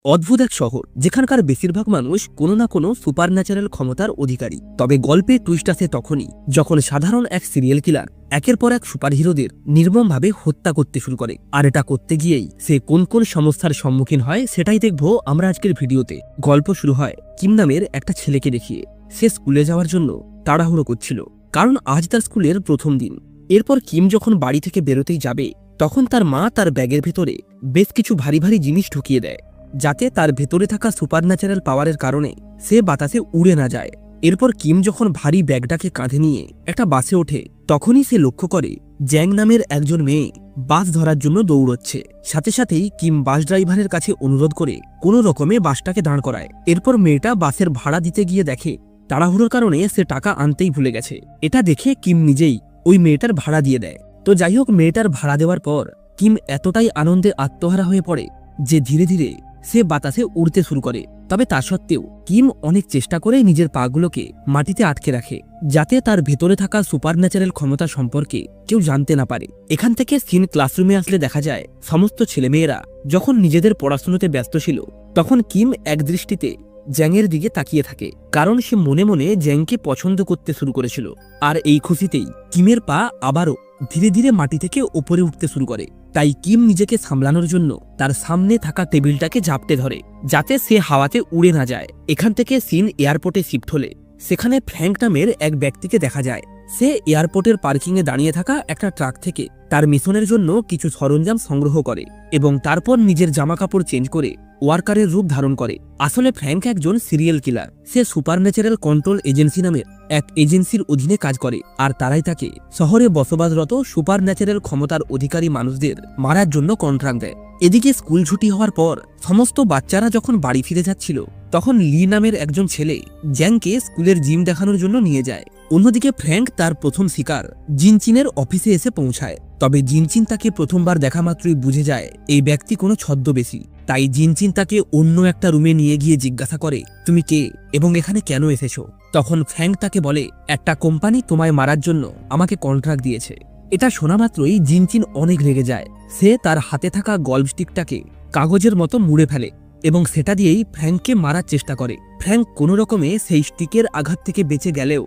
অদ্ভুত এক শহর যেখানকার বেশিরভাগ মানুষ কোনো না কোনো সুপারন্যাচারাল ক্ষমতার অধিকারী। তবে গল্পে টুইস্ট আসে তখনই যখন সাধারণ এক সিরিয়াল কিলার একের পর এক সুপারহিরোদের নির্মমভাবে হত্যা করতে শুরু করে। আর এটা করতে গিয়েই সে কোন কোন সমস্যার সম্মুখীন হয় সেটাই দেখব আমরা আজকের ভিডিওতে। গল্প শুরু হয় কিম নামের একটা ছেলেকে দেখিয়ে। সে স্কুলে যাওয়ার জন্য তাড়াহুড়ো করছিল, কারণ আজ তার স্কুলের প্রথম দিন। এরপর কিম যখন বাড়ি থেকে বেরোতেই যাবে তখন তার মা তার ব্যাগের ভেতরে বেশ কিছু ভারী ভারী জিনিস ঢুকিয়ে দেয়, যাতে তার ভেতরে থাকা সুপারন্যাচারাল পাওয়ারের কারণে সে বাতাসে উড়ে না যায়। এরপর কিম যখন ভারী ব্যাগটাকে কাঁধে নিয়ে একটা বাসে ওঠে তখনই সে লক্ষ্য করে জ্যাং নামের একজন মেয়ে বাস ধরার জন্য দৌড়চ্ছে। সাথে সাথেই কিম বাস ড্রাইভারের কাছে অনুরোধ করে কোনো রকমে বাসটাকে দাঁড় করায়। এরপর মেয়েটা বাসের ভাড়া দিতে গিয়ে দেখে তাড়াহুড়োর কারণে সে টাকা আনতেই ভুলে গেছে। এটা দেখে কিম নিজেই ওই মেয়েটার ভাড়া দিয়ে দেয়। তো যাই হোক, মেয়েটার ভাড়া দেওয়ার পর কিম এতটাই আনন্দে আত্মহারা হয়ে পড়ে যে ধীরে ধীরে সে বাতাসে উড়তে শুরু করে। তবে তা সত্ত্বেও কিম অনেক চেষ্টা করে নিজের পাগুলোকে মাটিতে আটকে রাখে, যাতে তার ভেতরে থাকা সুপারন্যাচারাল ক্ষমতা সম্পর্কে কেউ জানতে না পারে। এখান থেকে সিন ক্লাসরুমে আসলে দেখা যায় সমস্ত ছেলেমেয়েরা যখন নিজেদের পড়াশোনাতে ব্যস্ত ছিল তখন কিম একদৃষ্টিতে জ্যাংয়ের দিকে তাকিয়ে থাকে, কারণ সে মনে মনে জ্যাংকে পছন্দ করতে শুরু করেছিল। আর এই খুশিতেই কিমের পা আবারও ধীরে ধীরে মাটি থেকে ওপরে উঠতে শুরু করে। তাই কিম নিজেকে সামলানোর জন্য তার সামনে থাকা টেবিলটাকে ঝাপটে ধরে, যাতে সে হাওয়াতে উড়ে না যায়। এখান থেকে সিন এয়ারপোর্টে শিফট হলে সেখানে ফ্র্যাঙ্ক নামের এক ব্যক্তিকে দেখা যায়। সে এয়ারপোর্টের পার্কিংয়ে দাঁড়িয়ে থাকা একটা ট্রাক থেকে তার মিশনের জন্য কিছু সরঞ্জাম সংগ্রহ করে এবং তারপর নিজের জামাকাপড় চেঞ্জ করে ওয়ার্কারের রূপ ধারণ করে। আসলে ফ্র্যাঙ্ক একজন সিরিয়াল কিলার। সে সুপারন্যাচারাল কন্ট্রোল এজেন্সি নামের এক এজেন্সির অধীনে কাজ করে, আর তারাই তাকে শহরে বসবাসরত সুপারন্যাচারাল ক্ষমতার অধিকারী মানুষদের মারার জন্য কন্ট্রাক্ট দেয়। এদিকে স্কুল ছুটি হওয়ার পর সমস্ত বাচ্চারা যখন বাড়ি ফিরে যাচ্ছিল তখন লি নামের একজন ছেলে জ্যাংকে স্কুলের জিম দেখানোর জন্য নিয়ে যায়। অন্যদিকে ফ্র্যাঙ্ক তার প্রথম শিকার জিনচিনের অফিসে এসে পৌঁছায়। তবে জিনচিন তাকে প্রথমবার দেখা মাত্রই বুঝে যায় এই ব্যক্তি কোনো ছদ্মবেশী। তাই জিনচিন তাকে অন্য একটা রুমে নিয়ে গিয়ে জিজ্ঞাসা করে, তুমি কে এবং এখানে কেন এসেছো? তখন ফ্র্যাঙ্ক তাকে বলে, একটা কোম্পানি তোমায় মারার জন্য আমাকে কন্ট্রাক্ট দিয়েছে। এটা শোনা মাত্রই জিনচিন অনেক রেগে যায়। সে তার হাতে থাকা গল্ফ স্টিকটাকে কাগজের মতো মুড়ে ফেলে এবং সেটা দিয়েই ফ্র্যাঙ্ককে মারার চেষ্টা করে। ফ্র্যাঙ্ক কোনো রকমে সেই স্টিকের আঘাত থেকে বেঁচে গেলেও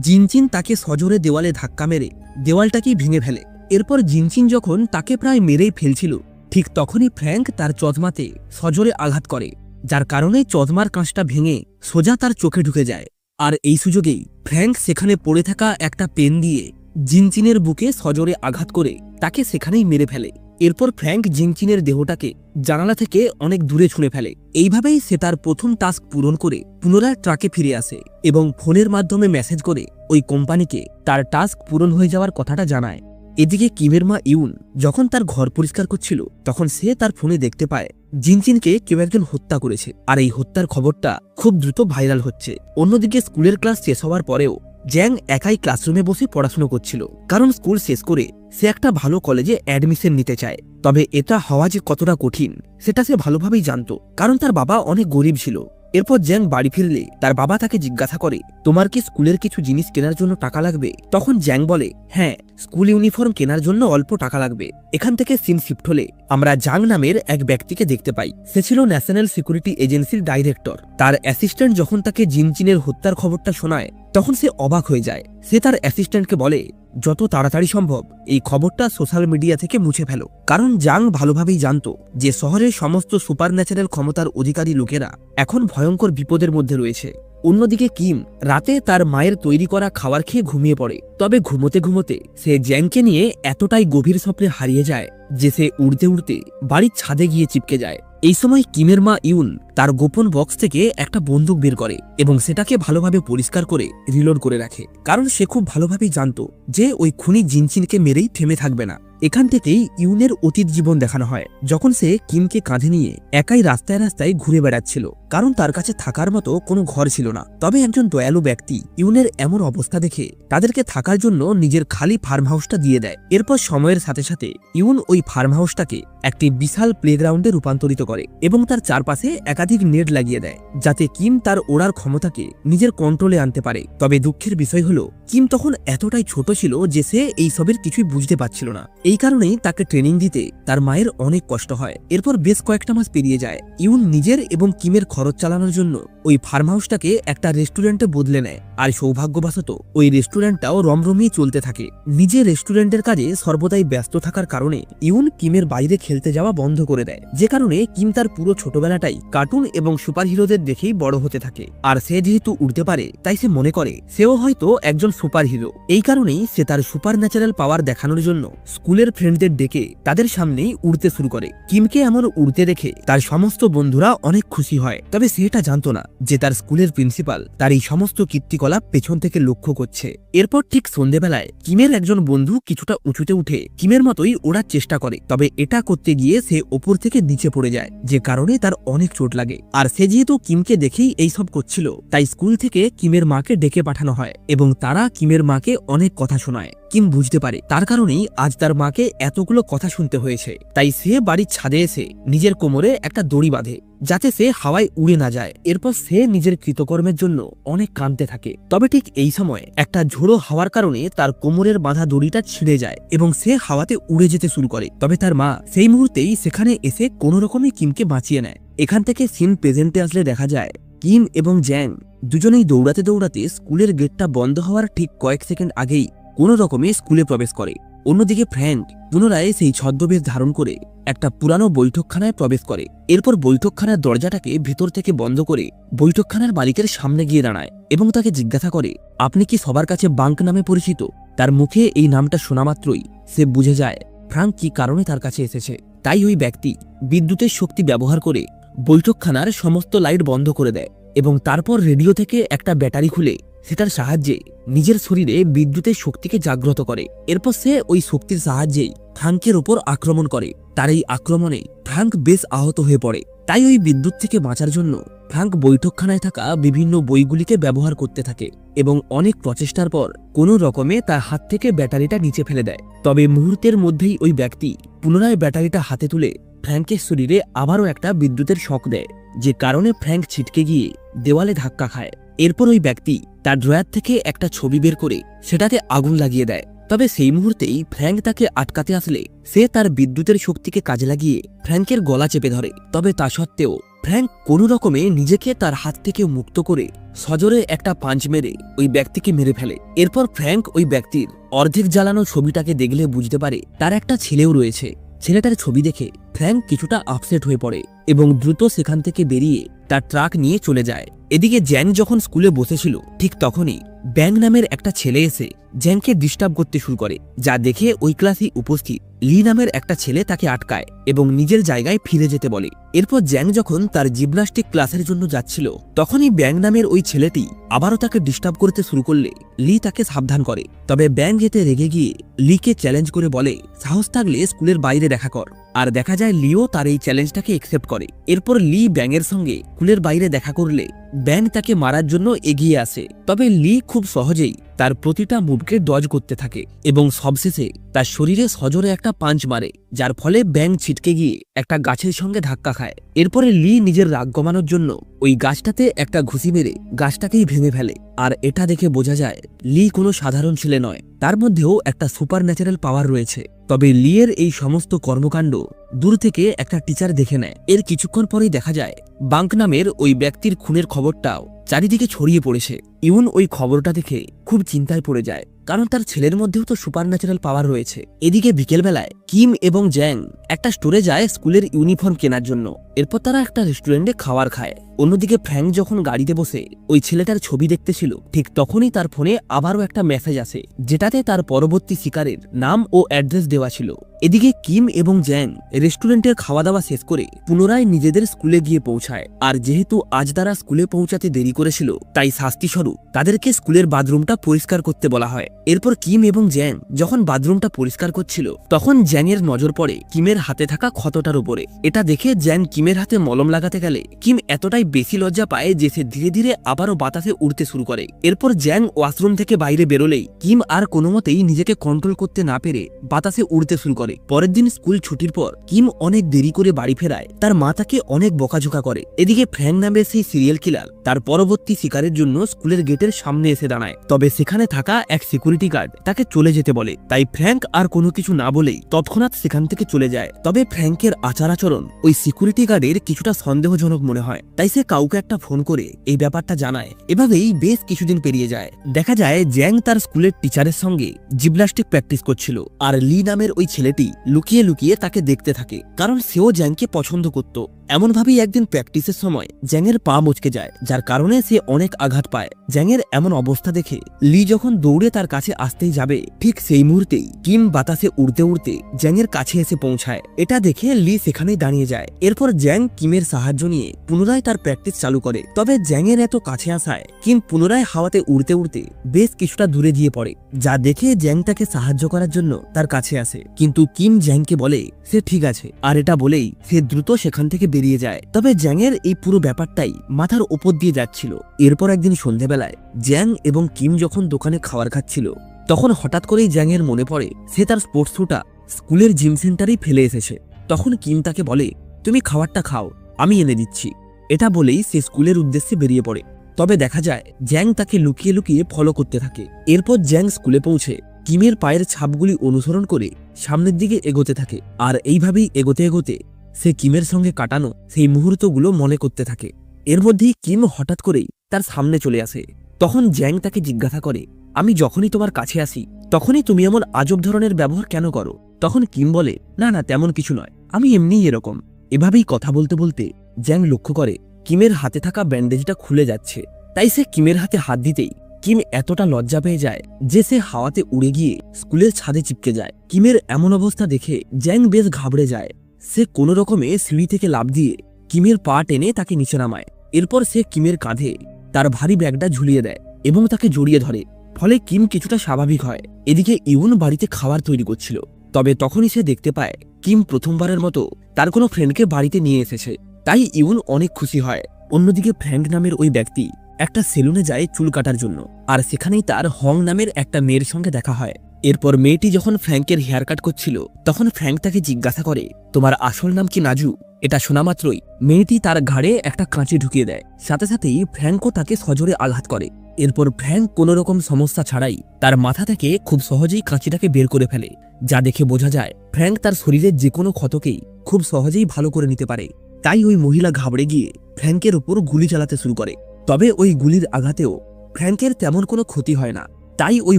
জিনচিন তাকে সজোরে দেওয়ালে ধাক্কা মেরে দেওয়ালটাকেই ভেঙে ফেলে। এরপর জিনচিন যখন তাকে প্রায় মেরেই ফেলছিল ঠিক তখনই ফ্র্যাঙ্ক তার চশমাতে সজোরে আঘাত করে, যার কারণে চশমার কাঁচটা ভেঙে সোজা তার চোখে ঢুকে যায়। আর এই সুযোগেই ফ্র্যাঙ্ক সেখানে পড়ে থাকা একটা পেন দিয়ে জিনচিনের বুকে সজোরে আঘাত করে তাকে সেখানেই মেরে ফেলে। এরপর ফ্র্যাঙ্ক জিনচিনের দেহটাকে জানালা থেকে অনেক দূরে ছুঁড়ে ফেলে। এইভাবেই সে তার প্রথম টাস্ক পূরণ করে পুনরায় ট্রাকে ফিরে আসে এবং ফোনের মাধ্যমে মেসেজ করে ওই কোম্পানিকে তার টাস্ক পূরণ হয়ে যাওয়ার কথাটা জানায়। এদিকে কিমের মা ইউন যখন তার ঘর পরিষ্কার করছিল তখন সে তার ফোনে দেখতে পায় জিনচিনকে কেউ একজন হত্যা করেছে, আর এই হত্যার খবরটা খুব দ্রুত ভাইরাল হচ্ছে। অন্যদিকে স্কুলের ক্লাস শেষ হওয়ার পরেও জ্যাং একাই ক্লাসরুমে বসে পড়াশোনা করছিল, কারণ স্কুল শেষ করে সে একটা ভালো কলেজে অ্যাডমিশন নিতে চায়। তবে এটা হওয়া যে কতটা কঠিন সেটা সে ভালোভাবেই জানত, কারণ তার বাবা অনেক গরিব ছিল। এরপর জ্যাং বাড়ি ফিরলে তার বাবা তাকে জিজ্ঞাসা করে, তোমার কি স্কুলের কিছু জিনিস কেনার জন্য টাকা লাগবে? তখন জ্যাং বলে, হ্যাঁ, স্কুল ইউনিফর্ম কেনার জন্য অল্প টাকা লাগবে। এখান থেকে সিন শিফট হলে আমরা জাং নামের এক ব্যক্তিকে দেখতে পাই। সে ছিল ন্যাশনাল সিকিউরিটি এজেন্সির ডাইরেক্টর। তার অ্যাসিস্ট্যান্ট যখন তাকে জিনচিনের হত্যার খবরটা শোনায় তখন সে অবাক হয়ে যায়। সে তার অ্যাসিস্ট্যান্টকে বলে, যত তাড়াতাড়ি সম্ভব এই খবরটা সোশ্যাল মিডিয়া থেকে মুছে ফেলো, কারণ জাং ভালোভাবেই জানত যে শহরের সমস্ত সুপারন্যাচারাল ক্ষমতার অধিকারী লোকেরা এখন ভয়ঙ্কর বিপদের মধ্যে রয়েছে। অন্যদিকে কিম রাতে তার মায়ের তৈরি করা খাবার খেয়ে ঘুমিয়ে পড়ে। তবে ঘুমোতে ঘুমোতে সে জ্যাংকে নিয়ে এতটাই গভীর স্বপ্নে হারিয়ে যায় যে সে উড়তে উড়তে বাড়ির ছাদে গিয়ে চিপকে যায়। এই সময় কিমের মা ইউন তার গোপন বক্স থেকে একটা বন্দুক বের করে এবং সেটাকে ভালোভাবে পরিষ্কার করে রিলোড করে রাখে, কারণ সে খুব ভালোভাবেই জানত যে ওই খুনি জিনচিনকে মেরেই থেমে থাকবে না। এখান থেকেই ইউনের অতীত জীবন দেখানো হয়, যখন সে কিমকে কাঁধে নিয়ে একাই রাস্তায় রাস্তায় ঘুরে বেড়াচ্ছিল, কারণ তার কাছে থাকার মতো কোনো ঘর ছিল না। তবে একজন দয়ালু ব্যক্তি ইউনের এমন অবস্থা দেখে তাদেরকে থাকার জন্য নিজের খালি ফার্ম হাউসটা দিয়ে দেয়। এরপর সময়ের সাথে সাথে ইউন ওই ফার্ম হাউসটাকে একটি বিশাল প্লেগ্রাউন্ডে রূপান্তরিত করে এবং তার চারপাশে একাধিক নেট লাগিয়ে দেয়, যাতে কিম তার ওড়ার ক্ষমতাকে নিজের কন্ট্রোলে আনতে পারে। তবে দুঃখের বিষয় হলো কিম তখন এতটাই ছোট ছিল যে সে এই সবের কিছুই বুঝতে পারছিল না। এই কারণেই তাকে ট্রেনিং দিতে তার মায়ের অনেক কষ্ট হয়। এরপর বেশ কয়েকটা মাস পেরিয়ে যায়। ইউন নিজের এবং কিমের খরচ চালানোর জন্য ওই ফার্ম হাউসটাকে একটা রেস্টুরেন্টে বদলে নেয়, আর সৌভাগ্যবশত ওই রেস্টুরেন্টটাও রমরমিয়ে চলতে থাকে। নিজের রেস্টুরেন্টের কাজে সর্বদাই ব্যস্ত থাকার কারণে ইউন কিমের বাইরে খেলতে যাওয়া বন্ধ করে দেয়, যে কারণে কিম তার পুরো ছোটবেলাটাই কার্টুন এবং সুপার হিরোদের দেখেই বড় হতে থাকে। আর সে যেহেতু উড়তে পারে তাই সে মনে করে সেও হয়তো একজন সুপার হিরো। এই কারণেই সে তার সুপার ন্যাচারাল পাওয়ার দেখানোর জন্য স্কুলের ফ্রেন্ডদের ডেকে তাদের সামনেই উড়তে শুরু করে। কিমকে এমন উড়তে দেখে তার সমস্ত বন্ধুরা অনেক খুশি হয়, তবে সে এটা জানতো না যে তার স্কুলের প্রিন্সিপাল তার এই সমস্ত কীর্তিকলাপ পেছন থেকে লক্ষ্য করছে। এরপর ঠিক সন্ধ্যেবেলায় কিমের একজন বন্ধু কিছুটা উঁচুতে উঠে কিমের মতোই ওড়ার চেষ্টা করে, তবে এটা করতে গিয়ে সে ওপর থেকে নিচে পড়ে যায়, যে কারণে তার অনেক চোট লাগে। আর সে যেহেতু কিমকে দেখেই এইসব করছিল, তাই স্কুল থেকে কিমের মাকে ডেকে পাঠানো হয় এবং তারা কিমের মাকে অনেক কথা শোনায়। কিম বুঝতে পারে তার কারণেই আজ তার মাকে এতগুলো কথা শুনতে হয়েছে, তাই সে বাড়ির ছাদে এসে নিজের কোমরে একটা দড়ি বাঁধে যাতে সে হাওয়ায় উড়ে না যায়। এরপর সে নিজের কৃতকর্মের জন্য অনেক কাঁদতে থাকে। তবে ঠিক এই সময় একটা ঝোড়ো হাওয়ার কারণে তার কোমরের বাঁধা দড়িটা ছিঁড়ে যায় এবং সে হাওয়াতে উড়ে যেতে শুরু করে। তবে তার মা সেই মুহূর্তেই সেখানে এসে কোনো রকমে কিমকে বাঁচিয়ে নেয়। এখান থেকে সিন প্রেজেন্টে আসলে দেখা যায় কিম এবং জ্যাং দুজনেই দৌড়াতে দৌড়াতে স্কুলের গেটটা বন্ধ হওয়ার ঠিক কয়েক সেকেন্ড আগেই কোনো রকমে স্কুলে প্রবেশ করে। অন্যদিকে ফ্র্যাঙ্ক পুনরায় সেই ছদ্মবেশ ধারণ করে একটা পুরানো বৈঠকখানায় প্রবেশ করে। এরপর বৈঠকখানার দরজাটাকে ভেতর থেকে বন্ধ করে বৈঠকখানার মালিকের সামনে গিয়ে দাঁড়ায় এবং তাকে জিজ্ঞাসা করে, আপনি কি সবার কাছে বাঙ্ক নামে পরিচিত? তার মুখে এই নামটা শোনা মাত্রই সে বুঝে যায় ফ্র্যাঙ্ক কি কারণে তার কাছে এসেছে। তাই ওই ব্যক্তি বিদ্যুতের শক্তি ব্যবহার করে বৈঠকখানার সমস্ত লাইট বন্ধ করে দেয় এবং তারপর রেডিও থেকে একটা ব্যাটারি খুলে সেটার সাহায্যে নিজের শরীরে বিদ্যুতের শক্তিকে জাগ্রত করে। এরপর সে ওই শক্তির সাহায্যেই ফ্র্যাঙ্কের ওপর আক্রমণ করে। তার এই আক্রমণে ফ্র্যাঙ্ক বেশ আহত হয়ে পড়ে। তাই ওই বিদ্যুৎ থেকে বাঁচার জন্য ফ্র্যাঙ্ক বৈঠকখানায় থাকা বিভিন্ন বইগুলিকে ব্যবহার করতে থাকে এবং অনেক প্রচেষ্টার পর কোনো রকমে তার হাত থেকে ব্যাটারিটা নিচে ফেলে দেয়। তবে মুহূর্তের মধ্যেই ওই ব্যক্তি পুনরায় ব্যাটারিটা হাতে তুলে ফ্র্যাঙ্কের শরীরে আবারও একটা বিদ্যুতের শক দেয়, যে কারণে ফ্র্যাঙ্ক ছিটকে গিয়ে দেওয়ালে ধাক্কা খায়। এরপর ওই ব্যক্তি তার ড্রয়ার থেকে একটা ছবি বের করে সেটাতে আগুন লাগিয়ে দেয়। তবে সেই মুহূর্তেই ফ্র্যাঙ্ক তাকে আটকাতে আসলে সে তার বিদ্যুতের শক্তিকে কাজে লাগিয়ে ফ্র্যাঙ্কের গলা চেপে ধরে। তবে তা সত্ত্বেও ফ্র্যাঙ্ক কোনো রকমে নিজেকে তার হাত থেকে মুক্ত করে সজোরে একটা পাঞ্চ মেরে ওই ব্যক্তিকে মেরে ফেলে। এরপর ফ্র্যাঙ্ক ওই ব্যক্তির অর্ধেক জ্বালানো ছবিটাকে দেখলে বুঝতে পারে তার একটা ছেলেও রয়েছে। ছেলেটার ছবি দেখে ফ্র্যাঙ্ক কিছুটা আপসেট হয়ে পড়ে এবং দ্রুত সেখান থেকে বেরিয়ে তার ট্রাক নিয়ে চলে যায়। এদিকে জ্যাং যখন স্কুলে বসেছিল ঠিক তখনই ব্যাং নামের একটা ছেলে এসে জ্যাংকে ডিস্টার্ব করতে শুরু করে, যা দেখে ওই ক্লাসে উপস্থিত লি নামের একটা ছেলে তাকে আটকায় এবং নিজের জায়গায় ফিরে যেতে বলে। এরপর জ্যাং যখন তার জিমনাস্টিক ক্লাসের জন্য যাচ্ছিল তখনই ব্যাং নামের ওই ছেলেটি আবারও তাকে ডিস্টার্ব করতে শুরু করলে লি তাকে সাবধান করে। তবে ব্যাং এতে রেগে গিয়ে লিকে চ্যালেঞ্জ করে বলে, সাহস থাকলে স্কুলের বাইরে দেখা কর। আর দেখা যায় লিও তার এই চ্যালেঞ্জটাকে একসেপ্ট করে। এরপর লি ব্যাঙের সঙ্গে স্কুলের বাইরে দেখা করলে ব্যাং তাকে মারার জন্য এগিয়ে আসে। তবে লি খুব সহজেই তার প্রতিটা মুভকে ডজ করতে থাকে এবং সবশেষে তার শরীরে সজোরে একটা পাঞ্চ মারে, যার ফলে ব্যাং ছিটকে গিয়ে একটা গাছের সঙ্গে ধাক্কা খায়। এরপরে লি নিজের রাগ কমানোর জন্য ওই গাছটাতে একটা ঘুষি মেরে গাছটাকেই ভেঙে ফেলে। আর এটা দেখে বোঝা যায় লি কোনো সাধারণ ছেলে নয়, তার মধ্যেও একটা সুপার ন্যাচারাল পাওয়ার রয়েছে। তবে লিয়ের এই সমস্ত কর্মকাণ্ড দূর থেকে একটা টিচার দেখে নেয়। এর কিছুক্ষণ পরেই দেখা যায় বাঙ্ক নামের ওই ব্যক্তির খুনের খবরটাও চারিদিকে ছড়িয়ে পড়েছে। ইউন ওই খবরটা দেখে খুব চিন্তায় পড়ে যায়, কারণ তার ছেলের মধ্যেও তো সুপার ন্যাচারাল পাওয়ার রয়েছে। এদিকে বিকেলবেলায় কিম এবং জ্যাং একটা স্টোরে যায় স্কুলের ইউনিফর্ম কেনার জন্য। এরপর তারা একটা রেস্টুরেন্টে খাবার খায়। অন্যদিকে ফ্র্যাঙ্ক যখন গাড়িতে বসে ওই ছেলেটার ছবি দেখতেছিল ঠিক তখনই তার ফোনে আবারও একটা মেসেজ আসে, যেটাতে তার পরবর্তী শিকারের নাম ও অ্যাড্রেস দেওয়া ছিল। এদিকে কিম এবং জ্যাং রেস্টুরেন্টের খাওয়া দাওয়া শেষ করে পুনরায় নিজেদের স্কুলে গিয়ে পৌঁছায়। আর যেহেতু আজ তারা স্কুলে পৌঁছাতে দেরি করেছিল তাই শাস্তিস্বরূপ তাদেরকে স্কুলের বাথরুমটা পরিষ্কার করতে বলা হয়। এরপর কিম এবং জ্যাং যখন বাথরুমটা পরিষ্কার করছিল তখন জ্যাং এর নজর পড়ে কিমের হাতে থাকা ক্ষতটার উপরে। এটা দেখে জ্যাং কিমের হাতে মলম লাগাতে গেলে কিম এতটাই বেশি লজ্জা পায় যে সে ধীরে ধীরে আবারও বাতাসে উড়তে শুরু করে। এরপর জ্যাং ওয়াশরুম থেকে বাইরে বেরোলেই কিম আর কোনো মতেই নিজেকে কন্ট্রোল করতে না পেরে বাতাসে উড়তে শুরু করে। পরের দিন স্কুল ছুটির পর কিম অনেক দেরি করে বাড়ি ফেরায় তার মা তাকে অনেক বকাঝোকা করে। এদিকে ফ্র্যাঙ্ক নামের সেই সিরিয়াল কিলার তার পরবর্তী শিকারের জন্য স্কুলের গেটের সামনে এসে দাঁড়ায়। তবে সেখানে থাকা এক সিকিউরিটি গার্ড তাকে চলে যেতে বলে, তাই ফ্র্যাঙ্ক আর কোনো কিছু না বলেই তৎক্ষণাৎ সেখান থেকে চলে যায়। তবে ফ্র্যাঙ্কের আচার আচরণ ওই সিকিউরিটি গার্ডের কিছুটা সন্দেহজনক মনে হয়, তাই সে কাউকে একটা ফোন করে এই ব্যাপারটা জানায়। এভাবেই বেশ কিছুদিন পেরিয়ে যায়। দেখা যায় জ্যাং তার স্কুলের টিচারের সঙ্গে জিমন্যাস্টিক প্র্যাকটিস করছিল, আর লি নামের ওই ছেলেটি লুকিয়ে লুকিয়ে তাকে দেখতে থাকে, কারণ সেও জ্যাংকে পছন্দ করত। এমনভাবেই একদিন প্র্যাকটিসের সময় জ্যাংয়ের পা মচকে যায়, যার কারণে সে অনেক আঘাত পায়। জ্যাংয়ের এমন অবস্থা দেখে লি যখন দৌড়ে তার কাছে আসতেই যাবে, ঠিক সেই মুহূর্তেই কিম বাতাসে উড়তে উড়তে জ্যাংয়ের কাছে এসে পৌঁছায়। এটা দেখে লি সেখানেই দাঁড়িয়ে যায়। এরপর জ্যাং কিমের সাহায্য নিয়ে পুনরায় তার প্র্যাকটিস চালু করে। তবে জ্যাংয়ের এত কাছে আসায় কিম পুনরায় হাওয়াতে উড়তে উড়তে বেশ কিছুটা দূরে গিয়ে পড়ে, যা দেখে জ্যাং তাকে সাহায্য করার জন্য তার কাছে আসে। কিন্তু কিম জ্যাংকে বলে সে ঠিক আছে, আর এটা বলেই সে দ্রুত সেখান থেকে বেরিয়ে যায়। তবে জ্যাংয়ের এই পুরো ব্যাপারটাই মাথার ওপর দিয়ে যাচ্ছিল। এরপর একদিন সন্ধ্যেবেলায় জ্যাং এবং কিম যখন দোকানে খাবার খাচ্ছিল, তখন হঠাৎ করেই জ্যাংয়ের মনে পড়ে সে তার স্পোর্টস শুটা স্কুলের জিম সেন্টারেই ফেলে এসেছে। তখন কিম তাকে বলে, তুমি খাবারটা খাও, আমি এনে দিচ্ছি। এটা বলেই সে স্কুলের উদ্দেশ্যে বেরিয়ে পড়ে। তবে দেখা যায় জ্যাং তাকে লুকিয়ে লুকিয়ে ফলো করতে থাকে। এরপর জ্যাং স্কুলে পৌঁছে কিমের পায়ের ছাপগুলি অনুসরণ করে সামনের দিকে এগোতে থাকে, আর এইভাবেই এগোতে এগোতে সে কিমের সঙ্গে কাটানো সেই মুহূর্তগুলো মনে করতে থাকে। এর মধ্যেই কিম হঠাৎ করেই তার সামনে চলে আসে। তখন জ্যাং তাকে জিজ্ঞাসা করে, আমি যখনই তোমার কাছে আসি তখনই তুমি এমন আজব ধরনের ব্যবহার কেন করো? তখন কিম বলে, না না, তেমন কিছু নয়, আমি এমনিই এরকম। এভাবেই কথা বলতে বলতে জ্যাং লক্ষ্য করে কিমের হাতে থাকা ব্যান্ডেজটা খুলে যাচ্ছে। তাই সে কিমের হাতে হাত দিতেই কিম এতটা লজ্জা পেয়ে যায় যে সে হাওয়াতে উড়ে গিয়ে স্কুলের ছাদে চিপকে যায়। কিমের এমন অবস্থা দেখে জ্যাং বেশ ঘাবড়ে যায়। সে কোনো রকমে সিঁড়ি থেকে লাফ দিয়ে কিমের পা টেনে তাকে নিচে নামায়। এরপর সে কিমের কাঁধে তার ভারী ব্যাগটা ঝুলিয়ে দেয় এবং তাকে জড়িয়ে ধরে, ফলে কিম কিছুটা স্বাভাবিক হয়। এদিকে ইউন বাড়িতে খাবার তৈরি করছিল। তবে তখনই সে দেখতে পায় কিম প্রথমবারের মতো তার কোনো ফ্রেন্ডকে বাড়িতে নিয়ে এসেছে, তাই ইউন অনেক খুশি হয়। অন্যদিকে ফ্র্যাঙ্ক নামের ওই ব্যক্তি একটা সেলুনে যায় চুল কাটার জন্য, আর সেখানেই তার হং নামের একটা মেয়ের সঙ্গে দেখা হয়। এরপর মেয়েটি যখন ফ্র্যাঙ্কের হেয়ার কাট করছিল, তখন ফ্র্যাঙ্ক তাকে জিজ্ঞাসা করে, তোমার আসল নাম কি নাজু? এটা শোনা মাত্রই মেয়েটি তার ঘাড়ে একটা কাঁচি ঢুকিয়ে দেয়। সাথে সাথেই ফ্র্যাঙ্কও তাকে সজোরে আঘাত করে। এরপর ফ্র্যাঙ্ক কোনো রকম সমস্যা ছাড়াই তার মাথা থেকে খুব সহজেই কাঁচিটাকে বের করে ফেলে, যা দেখে বোঝা যায় ফ্র্যাঙ্ক তার শরীরের যে কোনো ক্ষতকেই খুব সহজেই ভালো করে নিতে পারে। তাই ওই মহিলা ঘাবড়ে গিয়ে ফ্র্যাঙ্কের ওপর গুলি চালাতে শুরু করে। তবে ওই গুলির আঘাতেও ফ্র্যাঙ্কের তেমন কোনো ক্ষতি হয় না। তাই ওই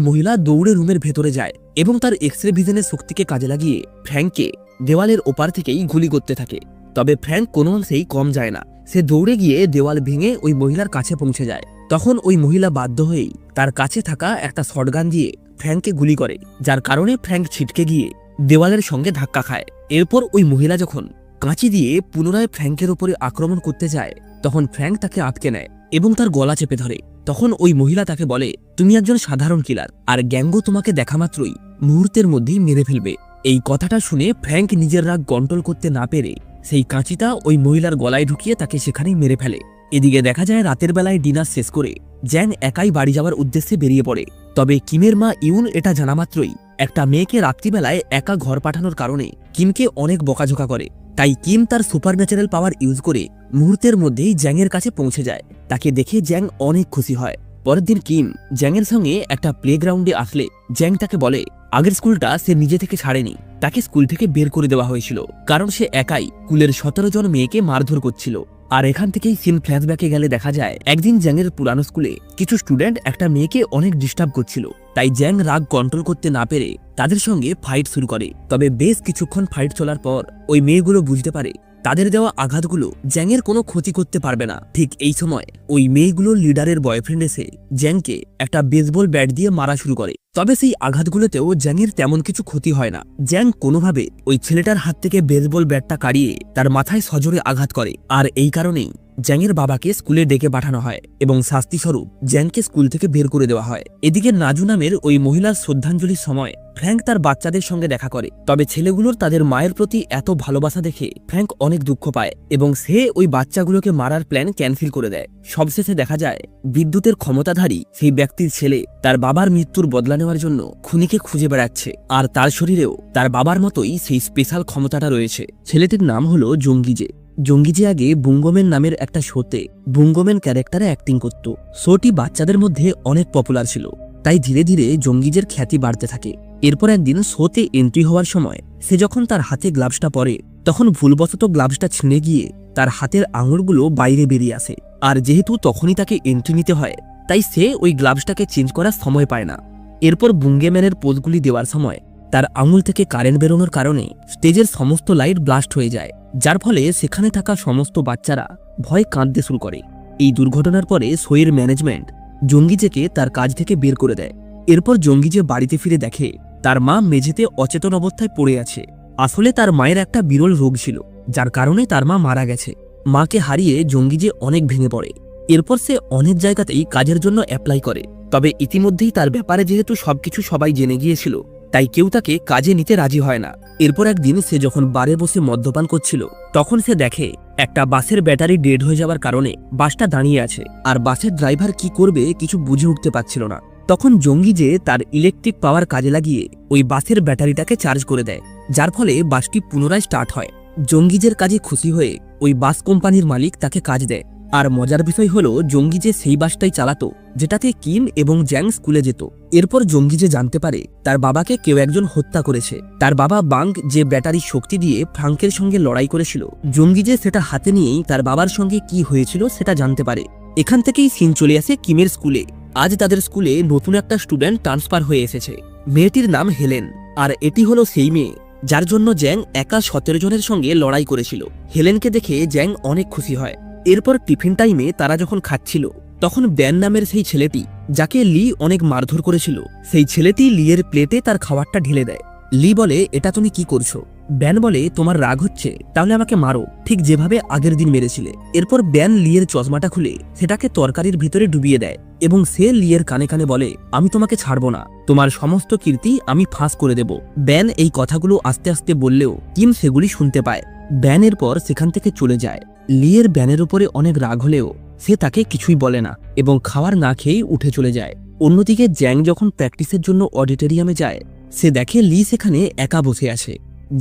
মহিলা দৌড়ে রুমের ভেতরে যায় এবং তার এক্স রে ভিশনের শক্তিকে কাজে লাগিয়ে ফ্র্যাঙ্ককে দেওয়ালের ওপার থেকেই গুলি করতে থাকে। তবে ফ্র্যাঙ্ক কোনো অংশেই কম যায় না। সে দৌড়ে গিয়ে দেওয়াল ভেঙে ওই মহিলার কাছে পৌঁছে যায়। তখন ওই মহিলা বাধ্য হয়েই তার কাছে থাকা একটা শটগান দিয়ে ফ্র্যাঙ্ককে গুলি করে, যার কারণে ফ্র্যাঙ্ক ছিটকে গিয়ে দেওয়ালের সঙ্গে ধাক্কা খায়। এরপর ওই মহিলা যখন কাঁচি দিয়ে পুনরায় ফ্র্যাঙ্কের উপরে আক্রমণ করতে যায়, তখন ফ্র্যাঙ্ক তাকে আটকে নেয় এবং তার গলা চেপে ধরে। তখন ওই মহিলা তাকে বলে, তুমি একজন সাধারণ কিলার, আর গ্যাংগো তোমাকে দেখা মাত্রই মুহূর্তের মধ্যেই মেরে ফেলবে। এই কথাটা শুনে ফ্র্যাঙ্ক নিজের রাগ কন্ট্রোল করতে না পেরে সেই কাঁচিটা ওই মহিলার গলায় ঢুকিয়ে তাকে সেখানেই মেরে ফেলে। এদিকে দেখা যায় রাতের বেলায় ডিনার শেষ করে জ্যাং একাই বাড়ি যাওয়ার উদ্দেশ্যে বেরিয়ে পড়ে। তবে কিমের মা ইউন এটা জানা মাত্রই একটা মেয়েকে রাত্রিবেলায় একা ঘর পাঠানোর কারণে কিমকে অনেক বকাঝোকা করে। তাই কিম তার সুপারন্যাচারাল পাওয়ার ইউজ করে মুহূর্তের মধ্যেই জ্যাংয়ের কাছে পৌঁছে যায়। তাকে দেখে জ্যাং অনেক খুশি হয়। পরের দিন কিম জ্যাংয়ের সঙ্গে একটা প্লেগ্রাউন্ডে আসলে জ্যাং তাকে বলে, আগের স্কুলটা সে নিজে থেকে ছাড়েনি, তাকে স্কুল থেকে বের করে দেওয়া হয়েছিল, কারণ সে একাই স্কুলের 17 জন মেয়েকে মারধর করছিল। আর এখান থেকেই সিন ফ্ল্যাশব্যাকে গেলে দেখা যায় একদিন জ্যাংয়ের পুরানো স্কুলে কিছু স্টুডেন্ট একটা মেয়েকে অনেক ডিস্টার্ব করছিল। তাই জ্যাং রাগ কন্ট্রোল করতে না পেরে তাদের সঙ্গে ফাইট শুরু করে। তবে বেশ কিছুক্ষণ ফাইট চলার পর ওই মেয়েগুলো বুঝতে পারে তাদের দেওয়া আঘাতগুলো জ্যাংয়ের কোনো ক্ষতি করতে পারবে না। ঠিক এই সময় ওই মেয়েগুলোর লিডারের বয়ফ্রেন্ড এসে জ্যাংকে একটা বেসবল ব্যাট দিয়ে মারা শুরু করে। তবে সেই আঘাতগুলোতেও জ্যাংয়ের তেমন কিছু ক্ষতি হয় না। জ্যাং কোনোভাবে ওই ছেলেটার হাত থেকে বেসবল ব্যাটটা কাড়িয়ে তার মাথায় সজোরে আঘাত করে। আর এই কারণেই জ্যাংয়ের বাবাকে স্কুলে ডেকে পাঠানো হয় এবং শাস্তিস্বরূপ জ্যাংকে স্কুল থেকে বের করে দেওয়া হয়। এদিকে নাজু নামের ওই মহিলার শ্রদ্ধাঞ্জলির সময় ফ্র্যাঙ্ক তার বাচ্চাদের সঙ্গে দেখা করে, তবে ছেলেগুলোর তাদের মায়ের প্রতি এত ভালোবাসা দেখে ফ্র্যাঙ্ক অনেক দুঃখ পায় এবং সে ওই বাচ্চাগুলোকে মারার প্ল্যান ক্যান্সেল করে দেয়। সবশেষে দেখা যায় বিদ্যুতের ক্ষমতাধারী সেই ব্যক্তির ছেলে তার বাবার মৃত্যুর বদলা নেওয়ার জন্য খুনিকে খুঁজে বেড়াচ্ছে, আর তার শরীরেও তার বাবার মতোই সেই স্পেশাল ক্ষমতাটা রয়েছে। ছেলেটির নাম হলো জঙ্গিজে। জঙ্গিজে আগে বুঙ্গোমেন নামের একটা শোতে বুঙ্গোমেন ক্যারেক্টারে অ্যাক্টিং করত। শোটি বাচ্চাদের মধ্যে অনেক পপুলার ছিল, তাই ধীরে ধীরে জঙ্গিজের খ্যাতি বাড়তে থাকে। এরপর একদিন শোতে এন্ট্রি হওয়ার সময় সে যখন তার হাতে গ্লাভসটা পরে, তখন ভুলবশত গ্লাভসটা ছিঁড়ে গিয়ে তার হাতের আঙুলগুলো বাইরে বেরিয়ে আসে। আর যেহেতু তখনই তাকে এন্ট্রি নিতে হয়, তাই সে ওই গ্লাভসটাকে চেঞ্জ করার সময় পায় না। এরপর বুঙ্গেম্যানের পোজগুলি দেওয়ার সময় তার আঙুল থেকে কারেন্ট বেরোনোর কারণে স্টেজের সমস্ত লাইট ব্লাস্ট হয়ে যায়, যার ফলে সেখানে থাকা সমস্ত বাচ্চারা ভয় কাঁদতে শুরু করে। এই দুর্ঘটনার পরে শোয়ের ম্যানেজমেন্ট জঙ্গিজেকে তার কাজ থেকে বের করে দেয়। এরপর জঙ্গিজে বাড়িতে ফিরে দেখে তার মা মেঝেতে অচেতন অবস্থায় পড়ে আছে। আসলে তার মায়ের একটা বিরল রোগ ছিল, যার কারণে তার মা মারা গেছে। মাকে হারিয়ে জঙ্গিজে অনেক ভেঙে পড়ে। এরপর সে অনেক জায়গাতেই কাজের জন্য অ্যাপ্লাই করে, তবে ইতিমধ্যেই তার ব্যাপারে যেহেতু সবকিছু সবাই জেনে গিয়েছিল, তাই কেউ তাকে কাজে নিতে রাজি হয় না। এরপর একদিন সে যখন বারে বসে মদ্যপান করছিল, তখন সে দেখে একটা বাসের ব্যাটারি ডেড হয়ে যাওয়ার কারণে বাসটা দাঁড়িয়ে আছে, আর বাসের ড্রাইভার কি করবে কিছু বুঝে উঠতে পারছিল না। তখন জঙ্গিজে তার ইলেকট্রিক পাওয়ার কাজে লাগিয়ে ওই বাসের ব্যাটারিটাকে চার্জ করে দেয়, যার ফলে বাসটি পুনরায় স্টার্ট হয়। জঙ্গিজের কাজে খুশি হয়ে ওই বাস কোম্পানির মালিক তাকে কাজ দেয়। আর মজার বিষয় হলো জঙ্গিজে সেই বাসটাই চালাতো যেটাতে কিম এবং জ্যাং স্কুলে যেত। এরপর জঙ্গিজে জানতে পারে তার বাবাকে কেউ একজন হত্যা করেছে। তার বাবা বাঙ্ক যে ব্যাটারির শক্তি দিয়ে ফ্রাঙ্কের সঙ্গে লড়াই করেছিল, জঙ্গিজে সেটা হাতে নিয়েই তার বাবার সঙ্গে কি হয়েছিল সেটা জানতে পারে। এখান থেকেই সিন চলে আসে কিমের স্কুলে। আজ তাদের স্কুলে নতুন একটা স্টুডেন্ট ট্রান্সফার হয়ে এসেছে। মেয়েটির নাম হেলেন, আর এটি হলো সেই মেয়ে যার জন্য জ্যাং একা 17 জনের সঙ্গে লড়াই করেছিল। হেলেনকে দেখে জ্যাং অনেক খুশি হয়। এরপর টিফিন টাইমে তারা যখন খাচ্ছিল, তখন ব্যান নামের সেই ছেলেটি, যাকে লি অনেক মারধর করেছিল, সেই ছেলেটি লিয়ের প্লেটে তার খাবারটা ঢেলে দেয়। লি বলে, এটা তুমি কি করছো? ব্যান বলে, তোমার রাগ হচ্ছে? তাহলে আমাকে মারো, ঠিক যেভাবে আগের দিন মেরেছিলে। এরপর ব্যান লিয়ের চশমাটা খুলে সেটাকে তরকারির ভিতরে ডুবিয়ে দেয় এবং সে লিয়ের কানে কানে বলে, আমি তোমাকে ছাড়বো না, তোমার সমস্ত কীর্তি আমি ফাঁস করে দেব। ব্যান এই কথাগুলো আস্তে আস্তে বললেও কিম সেগুলি শুনতে পায়। ব্যান এরপর সেখান থেকে চলে যায়। লিয়ের ব্যানের উপরে অনেক রাগ হলেও সে তাকে কিছুই বলে না এবং খাবার না খেয়েই উঠে চলে যায়। অন্যদিকে জ্যাং যখন প্র্যাকটিসের জন্য অডিটোরিয়ামে যায়, সে দেখে লি সেখানে একা বসে আছে।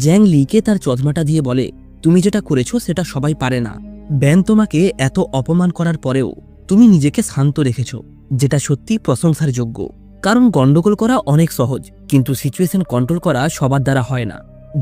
জ্যাং লিকে তার চশমাটা দিয়ে বলে, তুমি যেটা করেছো সেটা সবাই পারে না। ব্যান তোমাকে এত অপমান করার পরেও তুমি নিজেকে শান্ত রেখেছো, যেটা সত্যি প্রশংসার যোগ্য। কারণ গন্ডগোল করা অনেক সহজ, কিন্তু সিচুয়েশন কন্ট্রোল করা সবার দ্বারা হয় না।